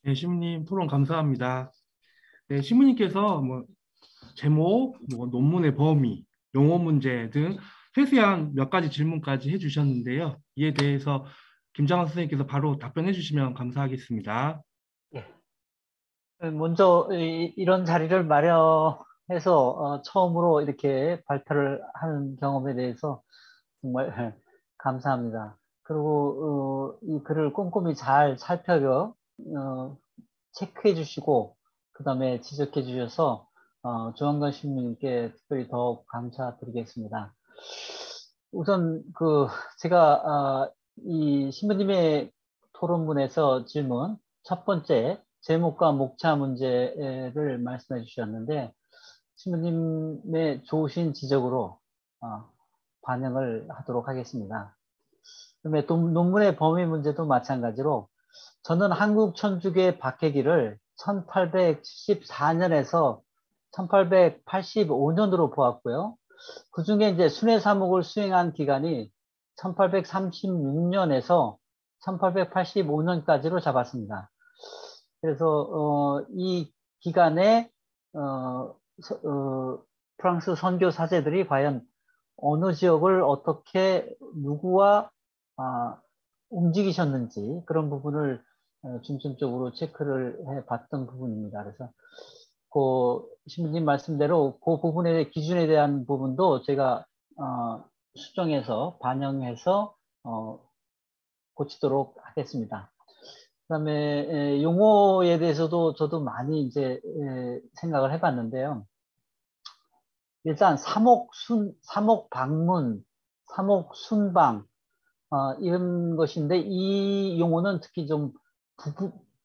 네, 시무님 토론 감사합니다. 네, 시무님께서 제목, 논문의 범위, 용어 문제 등 세세한 몇 가지 질문까지 해주셨는데요. 이에 대해서 김장환 선생님께서 바로 답변해 주시면 감사하겠습니다. 예. 먼저 이런 자리를 마련해서 처음으로 이렇게 발표를 하는 경험에 대해서 정말 감사합니다. 그리고 이 글을 꼼꼼히 잘 살펴서 체크해 주시고 그 다음에 지적해 주셔서 조한관 신부님께 특별히 더욱 감사드리겠습니다. 우선 제가 이 신부님의 토론문에서 질문 첫 번째 제목과 목차 문제를 말씀해 주셨는데, 신부님의 좋으신 지적으로 반영을 하도록 하겠습니다. 그다음에 논문의 범위 문제도 마찬가지로 저는 한국 천주교의 박해기를 1874년에서 1885년으로 보았고요. 그 중에 이제 순회 사목을 수행한 기간이 1836년에서 1885년까지로 잡았습니다. 그래서 이 기간에 프랑스 선교 사제들이 과연 어느 지역을 어떻게 누구와 움직이셨는지 그런 부분을 중점적으로 체크를 해봤던 부분입니다. 그래서 신부님 말씀대로 그 부분의 기준에 대한 부분도 제가 수정해서 반영해서 고치도록 하겠습니다. 그다음에 용어에 대해서도 저도 많이 이제 생각을 해봤는데요. 일단 사목 방문, 사목 순방 이런 것인데, 이 용어는 특히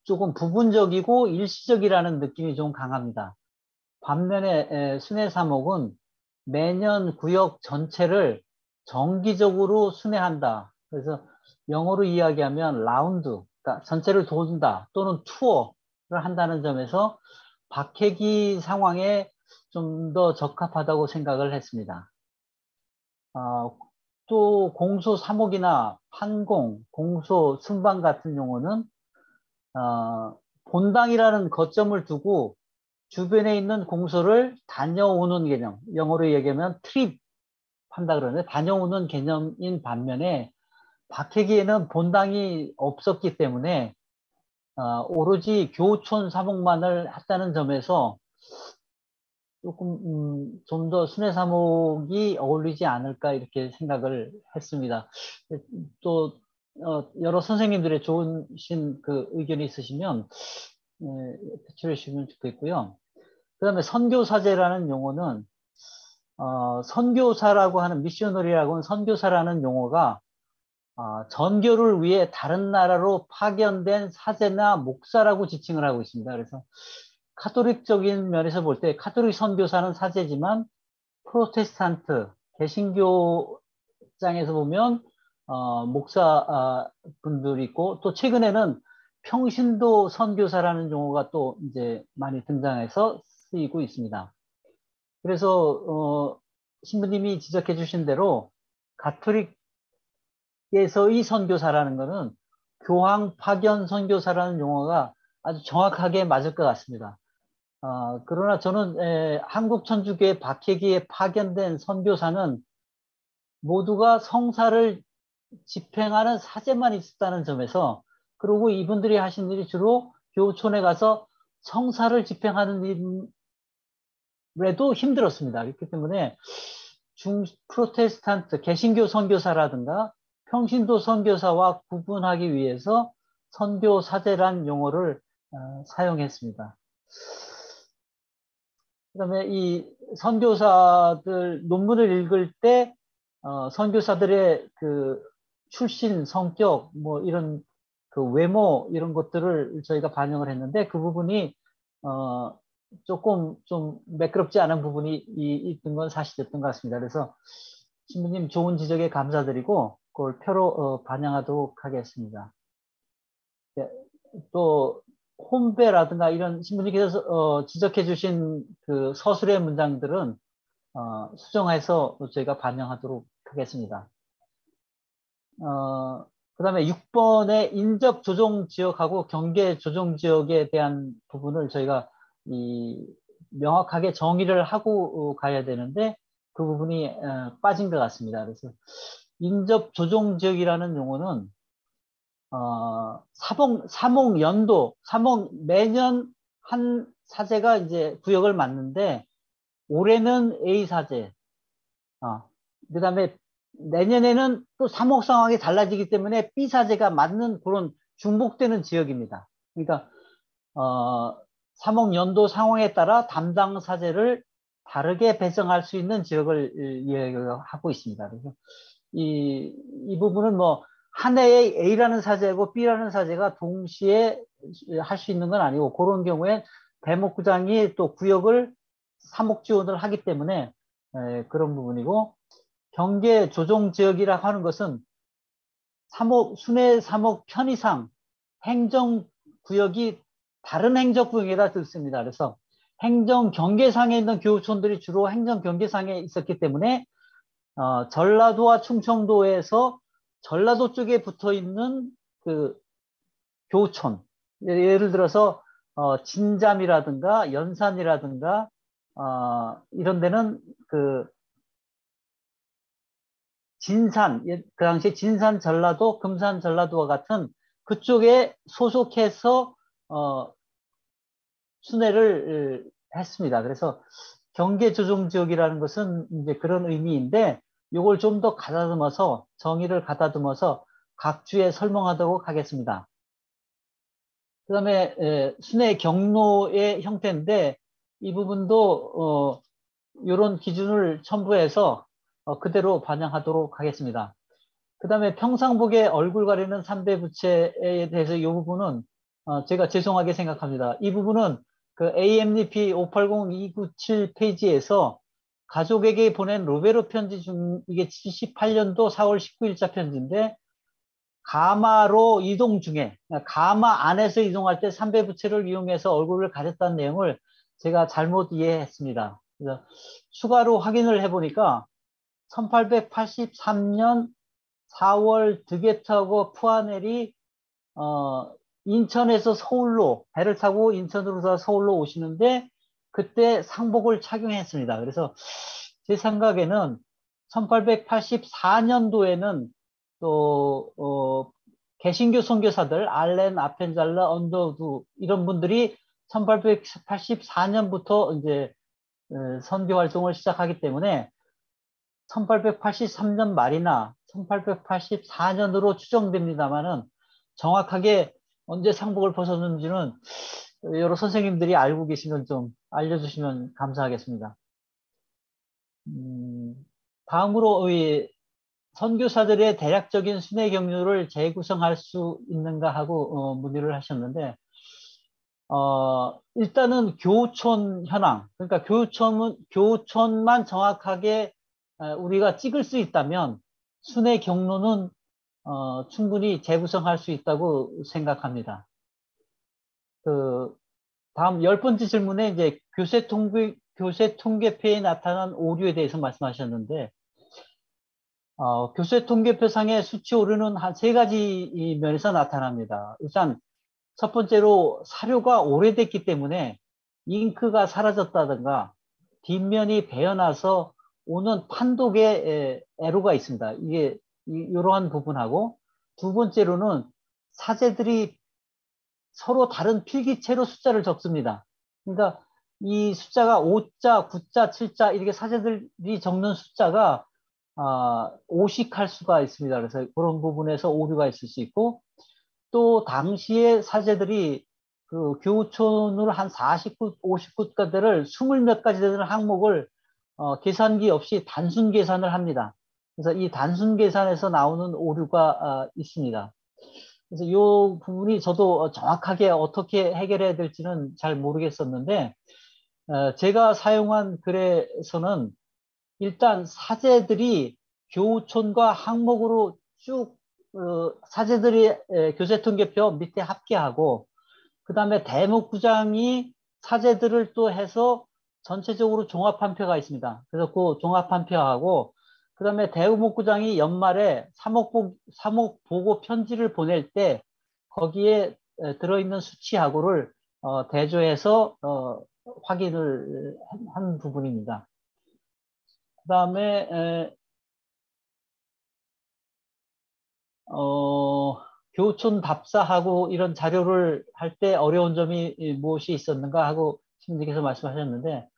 조금 부분적이고 일시적이라는 느낌이 좀 강합니다. 반면에 순회 사목은 매년 구역 전체를 정기적으로 순회한다. 그래서 영어로 이야기하면 라운드, 그러니까 전체를 돈다 또는 투어를 한다는 점에서 박해기 상황에 좀 더 적합하다고 생각을 했습니다. 또 공소 사목이나 판공, 공소 순방 같은 용어는 본당이라는 거점을 두고 주변에 있는 공소를 다녀오는 개념, 영어로 얘기하면 트립 한다 그러는데 다녀오는 개념인 반면에 박해기에는 본당이 없었기 때문에 오로지 교촌 사목만을 했다는 점에서 조금 좀 더 순회 사목이 어울리지 않을까 이렇게 생각을 했습니다. 또 여러 선생님들의 좋으신 그 의견이 있으시면 표출해 주시면 좋겠고요. 그 다음에 선교사제라는 용어는 선교사라고 하는 미셔너리라고 하는 선교사라는 용어가 전교를 위해 다른 나라로 파견된 사제나 목사라고 지칭을 하고 있습니다. 그래서 카톨릭적인 면에서 볼 때 카톨릭 선교사는 사제지만 프로테스탄트 개신교장에서 보면 목사 분들이 있고, 또 최근에는 평신도 선교사라는 용어가 또 이제 많이 등장해서 쓰이고 있습니다. 그래서 신부님이 지적해 주신 대로 가톨릭에서의 선교사라는 것은 교황 파견 선교사라는 용어가 아주 정확하게 맞을 것 같습니다. 그러나 저는 한국 천주교의 박해기에 파견된 선교사는 모두가 성사를 집행하는 사제만 있었다는 점에서 그리고 이분들이 하신 일이 주로 교촌에 가서 성사를 집행하는 일에도 힘들었습니다. 그렇기 때문에 프로테스탄트 개신교 선교사라든가 평신도 선교사와 구분하기 위해서 선교사제란 용어를 사용했습니다. 그다음에 이 선교사들 논문을 읽을 때 선교사들의 그 출신, 성격, 뭐 이런 그 외모 이런 것들을 저희가 반영을 했는데 그 부분이 조금 좀 매끄럽지 않은 부분이 있던 건 사실이었던 것 같습니다. 그래서 신부님 좋은 지적에 감사드리고 그걸 표로 반영하도록 하겠습니다. 네, 또 홈배라든가 이런 신부님께서 지적해 주신 그 서술의 문장들은 수정해서 저희가 반영하도록 하겠습니다. 그 다음에 6번의 인접 조정 지역하고 경계 조정 지역에 대한 부분을 저희가 명확하게 정의를 하고 가야 되는데 그 부분이 빠진 것 같습니다. 그래서 인접 조정 지역이라는 용어는 사목 매년 한 사제가 이제 구역을 맡는데 올해는 A 사제, 그 다음에 내년에는 또 사목 상황이 달라지기 때문에 B 사제가 맡는 그런 중복되는 지역입니다. 그러니까 사목 연도 상황에 따라 담당 사제를 다르게 배정할 수 있는 지역을 이야기하고 있습니다. 그래서 이 부분은 뭐 한 해에 A라는 사제하고 B라는 사제가 동시에 할 수 있는 건 아니고 그런 경우에 대목구장이 또 구역을 사목 지원을 하기 때문에 그런 부분이고 경계 조정 지역이라 하는 것은 순회 사목 편의상 행정구역이 다른 행정구역에다 듣습니다. 그래서 행정 경계상에 있는 교촌들이 주로 행정 경계상에 있었기 때문에 전라도와 충청도에서 전라도 쪽에 붙어 있는 그 교촌, 예를 들어서 진잠이라든가 연산이라든가 이런 데는 그 진산, 그 당시에 진산 전라도, 금산 전라도와 같은 그쪽에 소속해서 순회를 했습니다. 그래서 경계 조정 지역이라는 것은 이제 그런 의미인데 이걸 좀 더 가다듬어서 정의를 가다듬어서 각 주에 설명하도록 하겠습니다. 그 다음에 순회 경로의 형태인데 이 부분도 이런 기준을 첨부해서 그대로 반영하도록 하겠습니다. 그 다음에 평상복의 얼굴 가리는 3대 부채에 대해서 이 부분은 제가 죄송하게 생각합니다. 이 부분은 그 AMDP 580297 페이지에서 가족에게 보낸 로베로 편지 중 이게 78년도 4월 19일자 편지인데 가마로 이동 중에 가마 안에서 이동할 때 3배 부채를 이용해서 얼굴을 가렸다는 내용을 제가 잘못 이해했습니다. 그래서 추가로 확인을 해보니까 1883년 4월 드게트하고 푸아넬이 인천에서 서울로 배를 타고 인천으로 서울로 오시는데 그때 상복을 착용했습니다. 그래서 제 생각에는 1884년도에는 또 개신교 선교사들 알렌 아펜잘라 언더우드 이런 분들이 1884년부터 이제 선교 활동을 시작하기 때문에 1883년 말이나 1884년으로 추정됩니다만은 정확하게 언제 상복을 벗었는지는 여러 선생님들이 알고 계시면 좀 알려주시면 감사하겠습니다. 다음으로 선교사들의 대략적인 순회 경로를 재구성할 수 있는가 하고 문의를 하셨는데 일단은 교촌 현황, 그러니까 교촌만 정확하게 우리가 찍을 수 있다면 순회 경로는 충분히 재구성할 수 있다고 생각합니다. 다음 10번째 질문에 이제 교세 통계표에 나타난 오류에 대해서 말씀하셨는데 교세 통계표상의 수치 오류는 한 3가지 면에서 나타납니다. 일단 첫 번째로 사료가 오래됐기 때문에 잉크가 사라졌다든가 뒷면이 베어나서 오는 판독에 에러가 있습니다. 이게 이러한 부분하고 두 번째로는 사제들이 서로 다른 필기체로 숫자를 적습니다. 그러니까 이 숫자가 5자, 9자, 7자 이렇게 사제들이 적는 숫자가 오식할 수가 있습니다. 그래서 그런 부분에서 오류가 있을 수 있고, 또 당시에 사제들이 그 교우촌으로 한 49, 50곳가들을 20몇 가지 되는 항목을 계산기 없이 단순 계산을 합니다. 그래서 이 단순 계산에서 나오는 오류가 있습니다. 그래서 이 부분이 저도 정확하게 어떻게 해결해야 될지는 잘 모르겠었는데, 제가 사용한 글에서는 일단 사제들이 교우촌과 항목으로 쭉 사제들이 교재통계표 밑에 합계하고, 그 다음에 대목부장이 사제들을 또 해서 전체적으로 종합판표가 있습니다. 그래서 그 종합판표하고, 그 다음에 대목부장이 연말에 사목보고 편지를 보낼 때 거기에 들어있는 수치하고를 대조해서 확인을 한 부분입니다. 그 다음에 교촌 답사하고 이런 자료를 할 때 어려운 점이 무엇이 있었는가 하고 시민님께서 말씀하셨는데,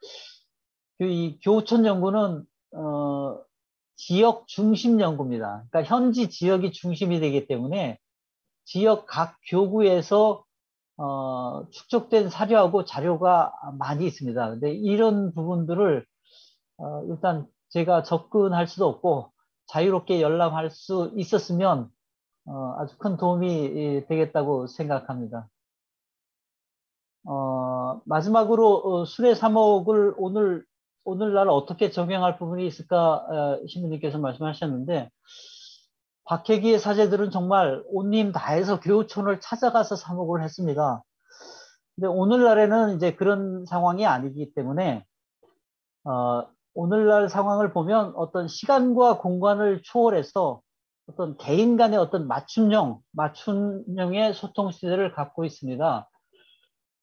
이 교촌 연구는 지역 중심 연구입니다. 그러니까 현지 지역이 중심이 되기 때문에 지역 각 교구에서 축적된 사료하고 자료가 많이 있습니다. 근데 이런 부분들을 일단 제가 접근할 수도 없고 자유롭게 열람할 수 있었으면 아주 큰 도움이 되겠다고 생각합니다. 마지막으로 수레 3억을 오늘날 어떻게 적용할 부분이 있을까 신부님께서 말씀하셨는데, 박해기의 사제들은 정말 온힘 다해서 교우촌을 찾아가서 사목을 했습니다. 근데 오늘날에는 이제 그런 상황이 아니기 때문에 오늘날 상황을 보면 어떤 시간과 공간을 초월해서 어떤 개인 간의 어떤 맞춤형의 소통 시대를 갖고 있습니다.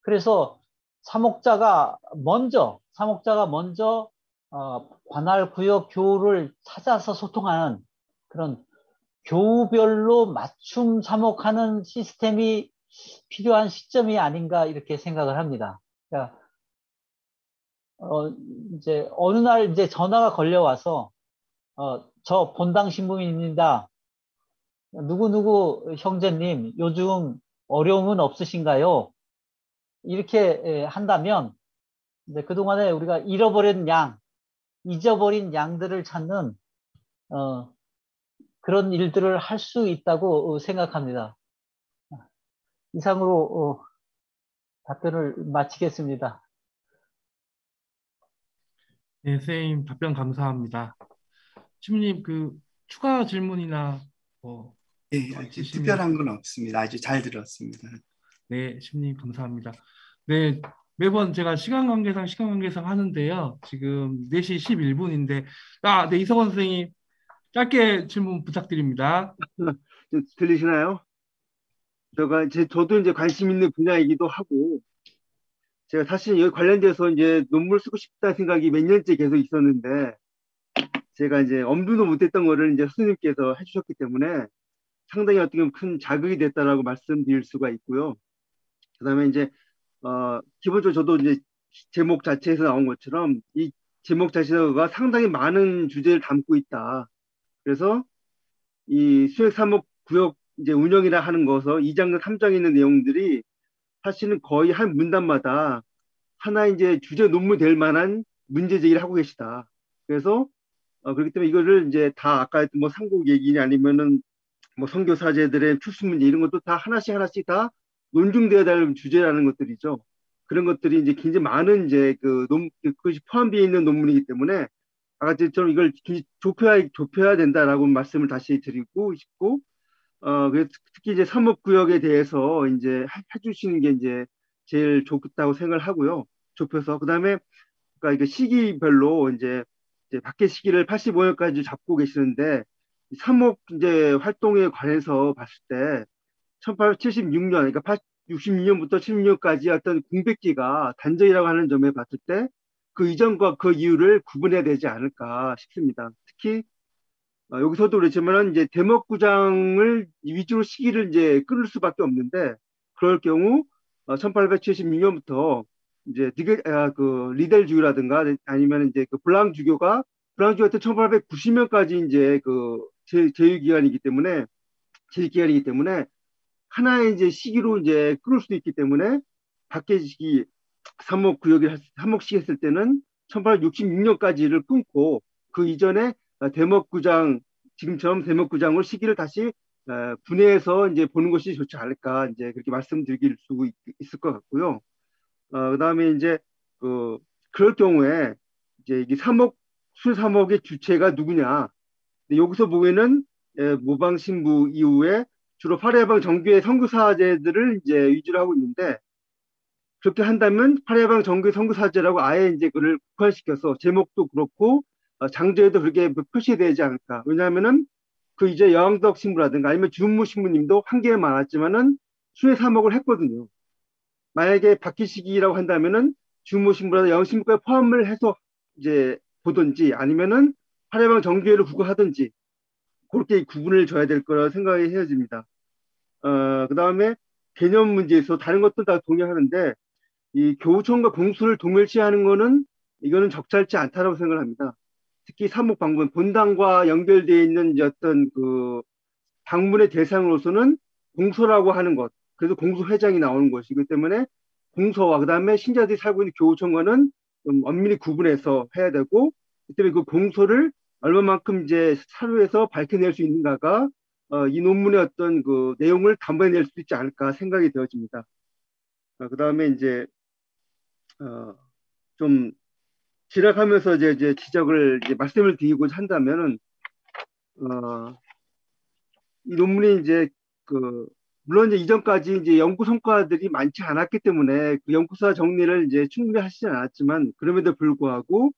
그래서 사목자가 먼저 관할 구역 교우를 찾아서 소통하는 그런 교우별로 맞춤 사목하는 시스템이 필요한 시점이 아닌가 이렇게 생각을 합니다. 그러니까 이제 어느 날 이제 전화가 걸려와서 저 본당 신부입니다. 누구누구 형제님 요즘 어려움은 없으신가요? 이렇게 한다면 이제 그동안에 우리가 잊어버린 양들을 찾는 그런 일들을 할 수 있다고 생각합니다. 이상으로 답변을 마치겠습니다. 네, 선생님 답변 감사합니다. 신부님 그 추가 질문이나 뭐 예, 더 아주 있으시면. 특별한 건 없습니다. 아주 잘 들었습니다. 네, 신부님 감사합니다. 네, 매번 제가 시간 관계상 하는데요. 지금 4시 11분인데, 네, 이성원 선생님 짧게 질문 부탁드립니다. 좀 들리시나요? 저도 이제 관심 있는 분야이기도 하고, 제가 사실 여기 관련돼서 이제 논문 쓰고 싶다 생각이 몇 년째 계속 있었는데, 제가 이제 엄두도 못했던 거를 이제 스님께서 해주셨기 때문에 상당히 어떻게 보면 큰 자극이 됐다라고 말씀드릴 수가 있고요. 그 다음에 이제, 기본적으로 저도 이제 제목 자체에서 나온 것처럼 이 제목 자체가 상당히 많은 주제를 담고 있다. 그래서 이 수액 3억 구역 이제 운영이라 하는 것서 2장과 3장에 있는 내용들이 사실은 거의 한 문단마다 하나 이제 주제 논문 될 만한 문제 제기를 하고 계시다. 그래서 그렇기 때문에 이거를 이제 다 아까 했던 뭐 삼국 얘기냐 아니면은 뭐 선교 사제들의 출수 문제 이런 것도 다 하나씩 다 논중되어야 될 주제라는 것들이죠. 그런 것들이 이제 굉장히 많은 이제 그것이 포함되어 있는 논문이기 때문에 아까처럼 이걸 좁혀야 된다라고 말씀을 다시 드리고 싶고, 특히 이제 사목구역에 대해서 이제 해주시는 게 이제 제일 좋다고 생각을 하고요. 좁혀서. 그 다음에, 그러니까 이게 시기별로 이제 밖에 시기를 85년까지 잡고 계시는데, 사목 이제 활동에 관해서 봤을 때, 1876년, 그러니까 66년부터 76년까지 어떤 공백기가 단절이라고 하는 점에 봤을 때, 그 이전과 그 이후를 구분해야 되지 않을까 싶습니다. 특히 여기서도 그렇지만 이제 대목구장을 위주로 시기를 이제 끊을 수밖에 없는데 그럴 경우 1876년부터 이제 그 리델주교라든가 아니면 이제 그 블랑 주교 때 1890년까지 이제 그 제일 기간이기 때문에 하나의 이제 시기로 이제 끊을 수도 있기 때문에 박해지기 삼목시기 했을 때는 1866년까지를 끊고 그 이전에 대목구장 지금처럼 대목구장으로 시기를 다시 분해해서 이제 보는 것이 좋지 않을까 이제 그렇게 말씀드릴 수 있을 것 같고요. 그다음에 이제 그럴 경우에 이제 이게 순사목의 주체가 누구냐? 여기서 보면은 모방신부 이후에 주로 파례방 정교회 선교사제들을 이제 위주로 하고 있는데 그렇게 한다면 파례방 정교회 선교사제라고 아예 이제 그를 국한시켜서 제목도 그렇고 장조에도 그렇게 표시되지 않을까. 왜냐하면은 그 이제 여왕덕 신부라든가 아니면 주무 신부님도 한계에 많았지만은 수의 사목을 했거든요. 만약에 바뀌시기라고 한다면은 주무 신부라든가 여왕 신부까지 포함을 해서 이제 보든지 아니면은 파례방 정교회를 구분하든지 그렇게 구분을 줘야 될 거라 생각이 헤어집니다. 그 다음에 개념 문제에서 다른 것도 다 동의하는데 이 교우청과 공수를 동일시하는 거는 이거는 적절치 않다라고 생각을 합니다. 특히 사목 방문 본당과 연결되어 있는 이제 어떤 그 방문의 대상으로서는 공소라고 하는 것, 그래서 공소회장이 나오는 것이기 때문에 공소와 그다음에 신자들이 살고 있는 교우청과는 좀 엄밀히 구분해서 해야 되고, 그때문에 그 공소를 얼마만큼 이제 사료에서 밝혀낼 수 있는가가 이 논문의 어떤 그 내용을 담아낼 수 있지 않을까 생각이 되어집니다. 그다음에 이제 좀 지략하면서 이제 지적을 이제 말씀을 드리고자 한다면은 이 논문이 이제 물론 이제 이전까지 이제 연구 성과들이 많지 않았기 때문에 그 연구사 정리를 이제 충분히 하시지 않았지만 그럼에도 불구하고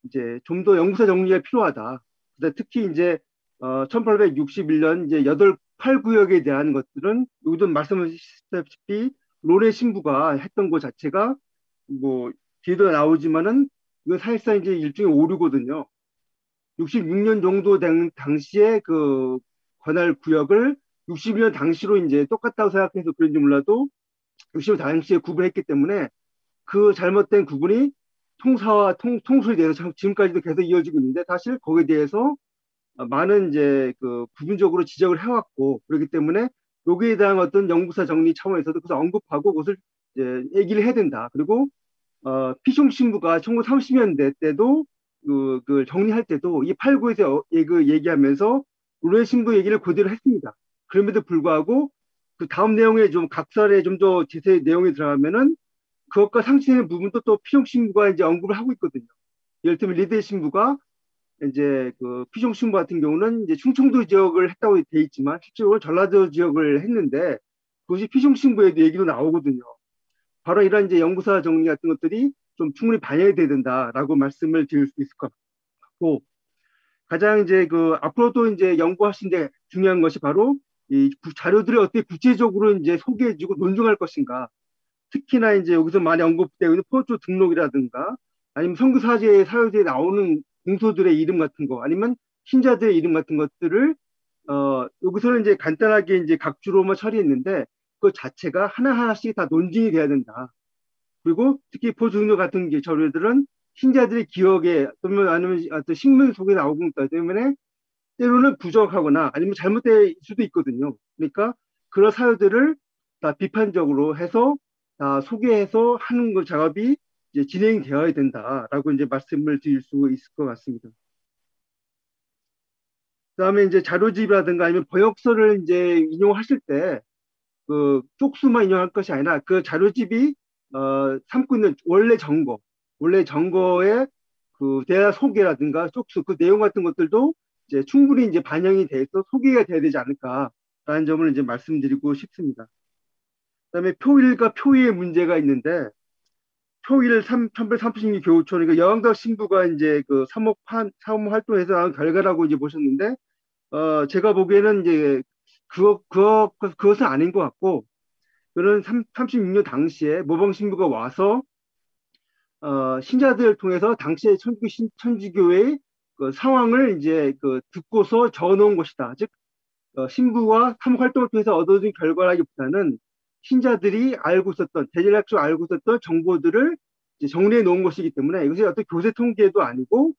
이제 좀 더 연구사 정리가 필요하다. 특히 이제 1861년 이제 8구역에 대한 것들은 여기도 말씀하셨다시피 론의 신부가 했던 것 자체가 뭐 뒤에도 나오지만은 이건 사실상 이제 일종의 오류거든요. 66년 정도 된 당시에 그 관할 구역을 61년 당시로 이제 똑같다고 생각해서 그런지 몰라도 60년 당시에 구분했기 때문에 그 잘못된 구분이 통사와 통수에 대해서 지금까지도 계속 이어지고 있는데 사실 거기에 대해서 많은 이제 그 부분적으로 지적을 해왔고 그렇기 때문에 여기에 대한 어떤 연구사 정리 차원에서도 그것을 언급하고 그것을 이제 얘기를 해야 된다. 그리고 피숑 신부가 1930년대 때도 그 정리할 때도 이 8구에서 얘기하면서 론의 신부 얘기를 그대로 했습니다. 그럼에도 불구하고 그 다음 내용에 좀 각설에 좀 더 자세히 내용이 들어가면은 그것과 상쇄되는 부분도 또 피숑 신부가 이제 언급을 하고 있거든요. 예를 들면 리데 신부가 이제 그 피숑 신부 같은 경우는 이제 충청도 지역을 했다고 돼 있지만 실제로 전라도 지역을 했는데 그것이 피숑 신부에도 얘기도 나오거든요. 바로 이런 이제 연구사 정리 같은 것들이 좀 충분히 반영이 돼야 된다라고 말씀을 드릴 수 있을 것 같고 가장 이제 그 앞으로도 이제 연구하시는데 중요한 것이 바로 이 자료들을 어떻게 구체적으로 이제 소개해주고 논증할 것인가. 특히나 이제 여기서 많이 언급되고 있는 포조 등록이라든가 아니면 선교사제의 사유지에 나오는 공소들의 이름 같은 거 아니면 신자들의 이름 같은 것들을 여기서는 이제 간단하게 이제 각주로만 처리했는데 그 자체가 하나하나씩 다 논증이 돼야 된다. 그리고 특히 포조 등록 같은 자료들은 신자들의 기억에 또는 아니면 어떤 식물 속에 나오고 있기 때문에 때로는 부족하거나 아니면 잘못될 수도 있거든요. 그러니까 그런 사유들을 다 비판적으로 해서 다 소개해서 하는 그 작업이 이제 진행되어야 된다라고 이제 말씀을 드릴 수 있을 것 같습니다. 그다음에 이제 자료집이라든가 아니면 번역서를 이제 인용하실 때 그 쪽수만 인용할 것이 아니라 그 자료집이 삼고 있는 원래 정거의 그 대화 소개라든가 쪽수 그 내용 같은 것들도 이제 충분히 이제 반영이 돼서 소개가 돼야 되지 않을까라는 점을 이제 말씀드리고 싶습니다. 그다음에 표일과 표의의 문제가 있는데 표일 1836 교우촌 그러니까 여왕덕 신부가 이제 그 사목 활동에서 나온 결과라고 이제 보셨는데 제가 보기에는 이제 그것은 아닌 것 같고 그는 36년 당시에 모범 신부가 와서 신자들을 통해서 당시의 천주교회의 그 상황을 이제 그 듣고서 적어놓은 것이다. 즉 신부와 사목 활동을 통해서 얻어진 결과라기보다는 신자들이 알고 있었던 대전학교 알고 있었던 정보들을 이제 정리해 놓은 것이기 때문에 이것이 어떤 교세 통계도 아니고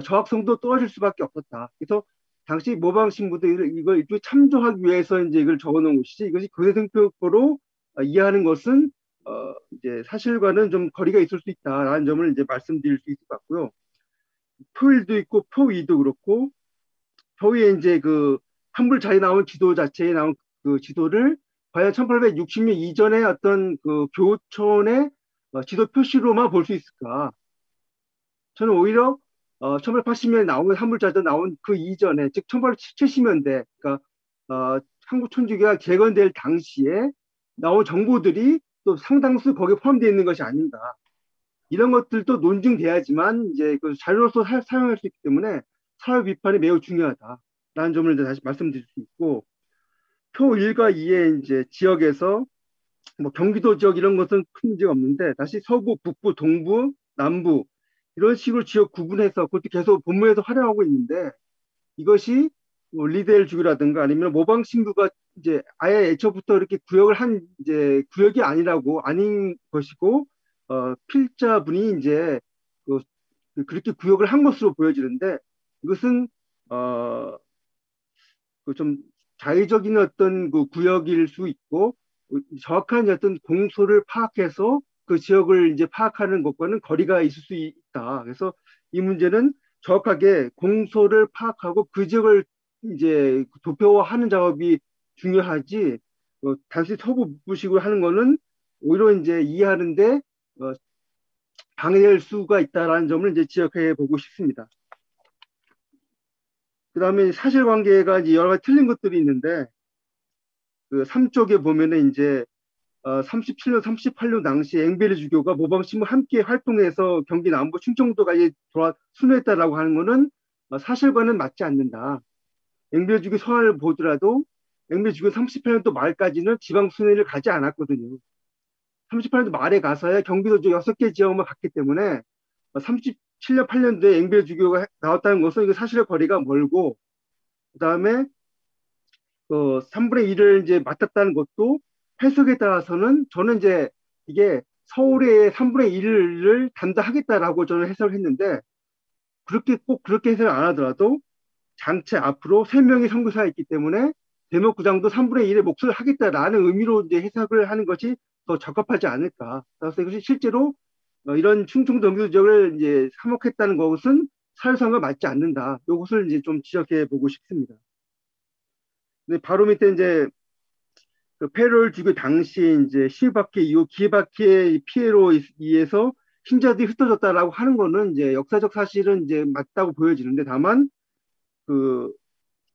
정확성도 떨어질 수밖에 없었다. 그래서 당시 모방 신부들 이걸 일종의 참조하기 위해서 이제 이걸 적어놓은 것이지 이것이 교세 성격으로 이해하는 것은 이제 사실과는 좀 거리가 있을 수 있다라는 점을 이제 말씀드릴 수 있을 것 같고요. 표일도 있고 표위도 그렇고 표위에 이제 그 한불자에 나온 지도 자체에 나온 그 지도를 과연 1860년 이전에 어떤 그 교촌의 지도 표시로만 볼 수 있을까? 저는 오히려 1880년에 나온 한물자도 나온 그 이전에 즉 1870년대 그러니까 한국 천주교가 개건될 당시에 나온 정보들이 또 상당수 거기에 포함되어 있는 것이 아닌가 이런 것들도 논증돼야지만 이제 그 자료로서 사용할 수 있기 때문에 사회 비판이 매우 중요하다라는 점을 이제 다시 말씀드릴 수 있고 표 1과 2의 이제 지역에서 뭐 경기도 지역 이런 것은 큰 문제가 없는데 다시 서부, 북부, 동부, 남부 이런 식으로 지역 구분해서 그것도 계속 본문에서 활용하고 있는데 이것이 뭐 리델 주교라든가 아니면 모방 신부가 이제 아예 애초부터 이렇게 구역을 한 이제 구역이 아니라고 아닌 것이고 필자분이 이제 그렇게 구역을 한 것으로 보여지는데 이것은 좀 자의적인 어떤 그 구역일 수 있고 정확한 어떤 공소를 파악해서 그 지역을 이제 파악하는 것과는 거리가 있을 수 있다. 그래서 이 문제는 정확하게 공소를 파악하고 그 지역을 이제 도표화하는 작업이 중요하지 단순히 서부식으로 하는 거는 오히려 이제 이해하는데 방해될 수가 있다라는 점을 이제 지적해 보고 싶습니다. 그 다음에 사실관계가 이제 여러 가지 틀린 것들이 있는데 그 3쪽에 보면은 이제 37년, 38년 당시 앵베르 주교가 모방신부 함께 활동해서 경기 남부 충청도까지 순회했다라고 하는 거는 사실과는 맞지 않는다. 앵베르 주교 서한을 보더라도 앵베르 주교 38년도 말까지는 지방 순회를 가지 않았거든요. 38년도 말에 가서야 경기도 6개 지역만 갔기 때문에 37년, 8년도에 앵베르 주교가 나왔다는 것은 이거 사실의 거리가 멀고 그 다음에 3분의 1을 이제 맡았다는 것도 해석에 따라서는 저는 이제 이게 서울의 3분의 1을 담당하겠다라고 저는 해석을 했는데 꼭 그렇게 해석을 안 하더라도 장체 앞으로 3명의 선교사가 있기 때문에 대목구장도 3분의 1의 몫을 하겠다라는 의미로 이제 해석을 하는 것이 더 적합하지 않을까. 그래서 이것이 실제로 이런 충청도 경기도 지역을 이제 사목했다는 것은 사실상과 맞지 않는다. 이것을 이제 좀 지적해 보고 싶습니다. 근데 바로 밑에 이제 그 페롤 주교 당시에 이제 시바키 이후 기바키의 피해로 의해서 신자들이 흩어졌다라고 하는 거는 이제 역사적 사실은 이제 맞다고 보여지는데 다만 그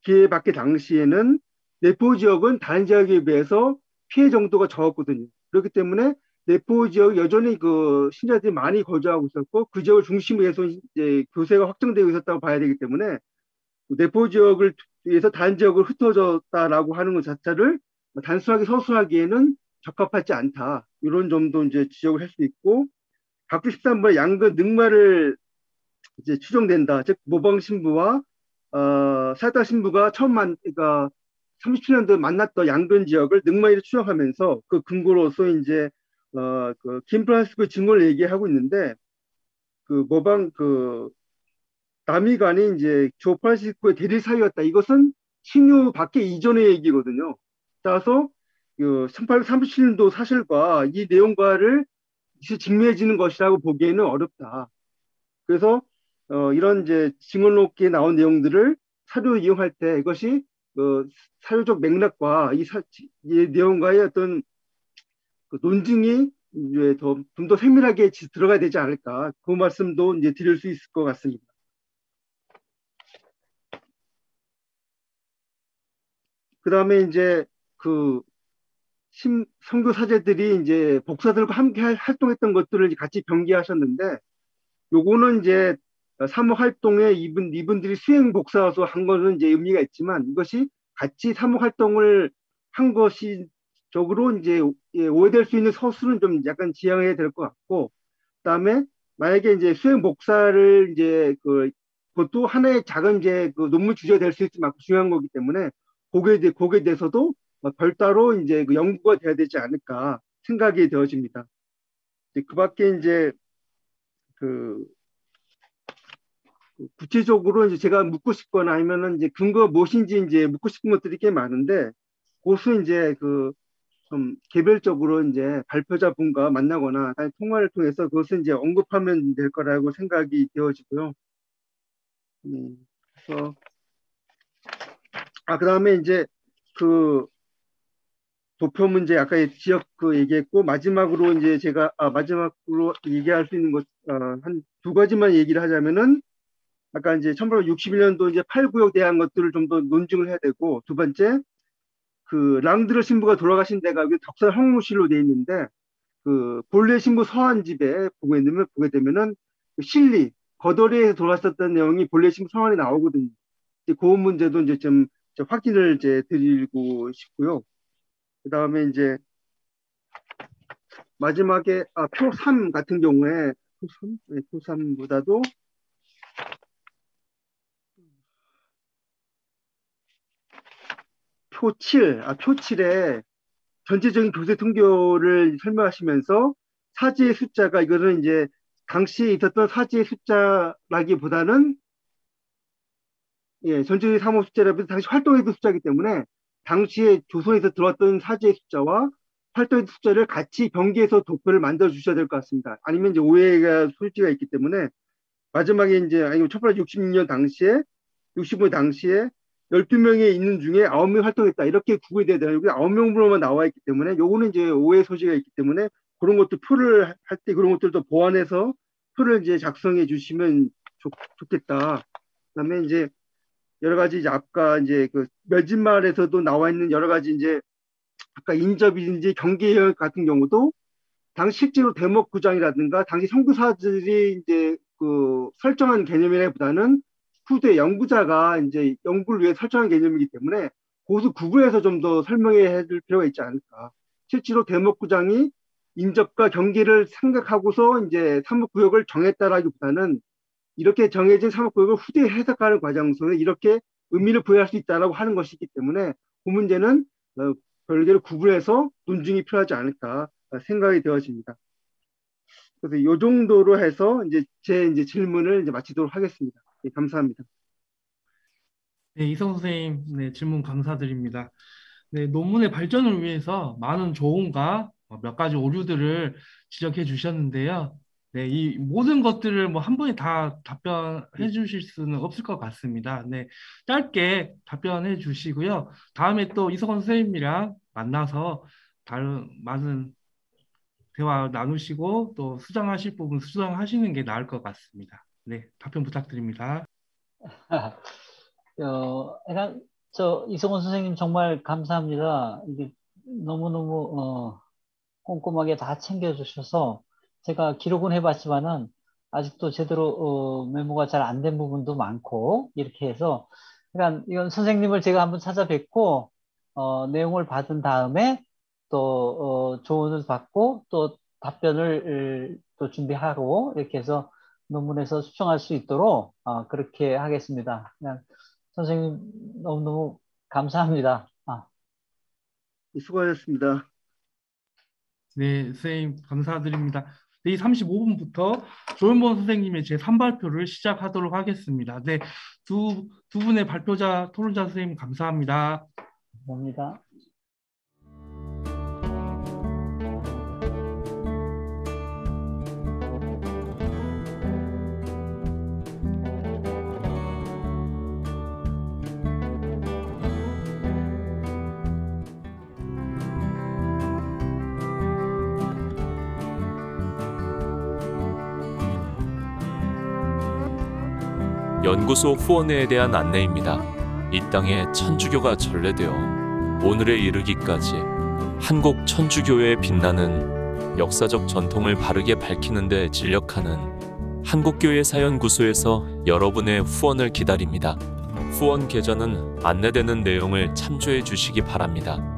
기바키 당시에는 내포 지역은 다른 지역에 비해서 피해 정도가 적었거든요. 그렇기 때문에 내포 지역 여전히 그 신자들이 많이 거주하고 있었고 그 지역을 중심으로 해서 이제 교세가 확정되고 있었다고 봐야 되기 때문에 내포 지역을 위해서 다른 지역으로 흩어졌다라고 하는 것 자체를 단순하게 서술하기에는 적합하지 않다. 이런 점도 이제 지적을 할 수 있고 각주 13번에 양근 능마를 이제 추정된다. 즉 모방 신부와 사타 신부가 그러니까 37년도에 만났던 양근 지역을 능마이를 추정하면서 그 근거로서 이제 그 김프란시스코 증거를 얘기하고 있는데 그 모방 그 남이간이 이제 조 프란시스코의 대리 사이였다. 이것은 신유 밖에 이전의 얘기거든요. 따라서 그 1837년도 사실과 이 내용과를 직매해지는 것이라고 보기에는 어렵다. 그래서 이런 이제 증언록에 나온 내용들을 사료 이용할 때 이것이 사료적 맥락과 이 내용과의 어떤 그 논증이 이제 좀 더 세밀하게 들어가야 되지 않을까. 그 말씀도 이제 드릴 수 있을 것 같습니다. 그 다음에 이제 그 선교 사제들이 이제 복사들과 함께 활동했던 것들을 같이 병기하셨는데 요거는 이제 사목 활동에 이분들이 수행 복사서 한 거는 이제 의미가 있지만 이것이 같이 사목 활동을 한 것이 적으로 이제 오해될 수 있는 서술은 좀 약간 지양해야 될 것 같고 그다음에 만약에 이제 수행 복사를 이제 그것도 하나의 작은 이제 그 논문 주제가 될 수 있을 만큼 중요한 거기 때문에 거기에 대해서도 별도로 이제 그 연구가 돼야 되지 않을까 생각이 되어집니다. 그 밖에 이제 그 구체적으로 이제 제가 묻고 싶거나 아니면은 이제 근거가 무엇인지 이제 묻고 싶은 것들이 꽤 많은데 그것은 이제 그 좀 개별적으로 이제 발표자분과 만나거나 통화를 통해서 그것을 이제 언급하면 될 거라고 생각이 되어지고요. 그래서 그다음에 이제 그 도표 문제 아까 지역 그 얘기했고 마지막으로 이제 제가 마지막으로 얘기할 수 있는 것 한 두 가지만 얘기를 하자면은 아까 이제 1861년도 이제 8구역에 대한 것들을 좀 더 논증을 해야 되고 두 번째 그 랑드르 신부가 돌아가신 데가 덕산 황무실로 돼 있는데 그 본래 신부 서한집에 보게 되면은 그 실리 거더리에서 돌아갔었던 내용이 본래 신부 서한에 나오거든요. 이제 그 문제도 이제 좀 확인을 이제 드리고 싶고요. 그 다음에 이제 마지막에 표 3 같은 경우에 표 3보다도 표 7에 전체적인 교세 통교를 설명하시면서 사지의 숫자가 이거는 이제 당시에 있었던 사지의 숫자라기보다는 전체적인 사모 숫자라면 당시 활동했던 숫자이기 때문에 당시에 조선에서 들어왔던 사지의 숫자와 활동했던 숫자를 같이 병기해서 도표를 만들어 주셔야 될 것 같습니다. 아니면 이제 오해가 소지가 있기 때문에 마지막에 이제 1866년 당시에 65년 당시에 12명에 있는 중에 9명이 활동했다. 이렇게 구분이 돼야 되는 여기 9명으로만 나와 있기 때문에 요거는 이제 오해 소지가 있기 때문에 그런 것도 표를 할 때 그런 것들도 보완해서 표를 이제 작성해 주시면 좋겠다. 그다음에 이제 여러 가지 이제 아까 이제 그 멸진말에서도 나와 있는 여러 가지 이제 아까 인접이든지 경계역 같은 경우도 당시 실제로 대목구장이라든가 당시 선교사들이 이제 그 설정한 개념이라기보다는 후대 연구자가 이제 연구를 위해 설정한 개념이기 때문에 그것을 구분해서 좀 더 설명해 줄 필요가 있지 않을까. 실제로 대목구장이 인접과 경계를 생각하고서 이제 사목구역을 정했다라기보다는 이렇게 정해진 사목구역을 후대에 해석하는 과정 속에 이렇게 의미를 부여할 수 있다라고 하는 것이기 때문에 그 문제는 별개로 구분해서 논증이 필요하지 않을까 생각이 되어집니다. 그래서 이 정도로 해서 이제 제 질문을 이제 마치도록 하겠습니다. 네, 감사합니다. 네, 이성 선생님, 네, 질문 감사드립니다. 네, 논문의 발전을 위해서 많은 조언과 몇 가지 오류들을 지적해 주셨는데요. 네, 이 모든 것들을 뭐 한 번에 다 답변해 주실 수는 없을 것 같습니다. 네, 짧게 답변해 주시고요. 다음에 또 이성원 선생님이랑 만나서 다른 많은 대화 나누시고 또 수정하실 부분 수정하시는 게 나을 것 같습니다. 네, 답변 부탁드립니다. 약간 이성원 선생님 정말 감사합니다. 이게 너무너무 꼼꼼하게 다 챙겨주셔서 제가 기록은 해봤지만은 아직도 제대로 메모가 잘 안 된 부분도 많고 이렇게 해서 그러니까 이건 선생님을 제가 한번 찾아뵙고 내용을 받은 다음에 또 조언을 받고 또 답변을 또 준비하고 이렇게 해서 논문에서 수정할 수 있도록 그렇게 하겠습니다. 그냥 선생님 너무너무 감사합니다. 수고하셨습니다. 네, 선생님 감사드립니다. 네, 35분부터 조현범 선생님의 제3발표를 시작하도록 하겠습니다. 네, 두 분의 발표자, 토론자 선생님 감사합니다. 감사합니다. 연구소 후원회에 대한 안내입니다. 이 땅에 천주교가 전래되어 오늘에 이르기까지 한국 천주교회에 빛나는 역사적 전통을 바르게 밝히는 데 진력하는 한국교회 사연구소에서 여러분의 후원을 기다립니다. 후원 계좌는 안내되는 내용을 참조해 주시기 바랍니다.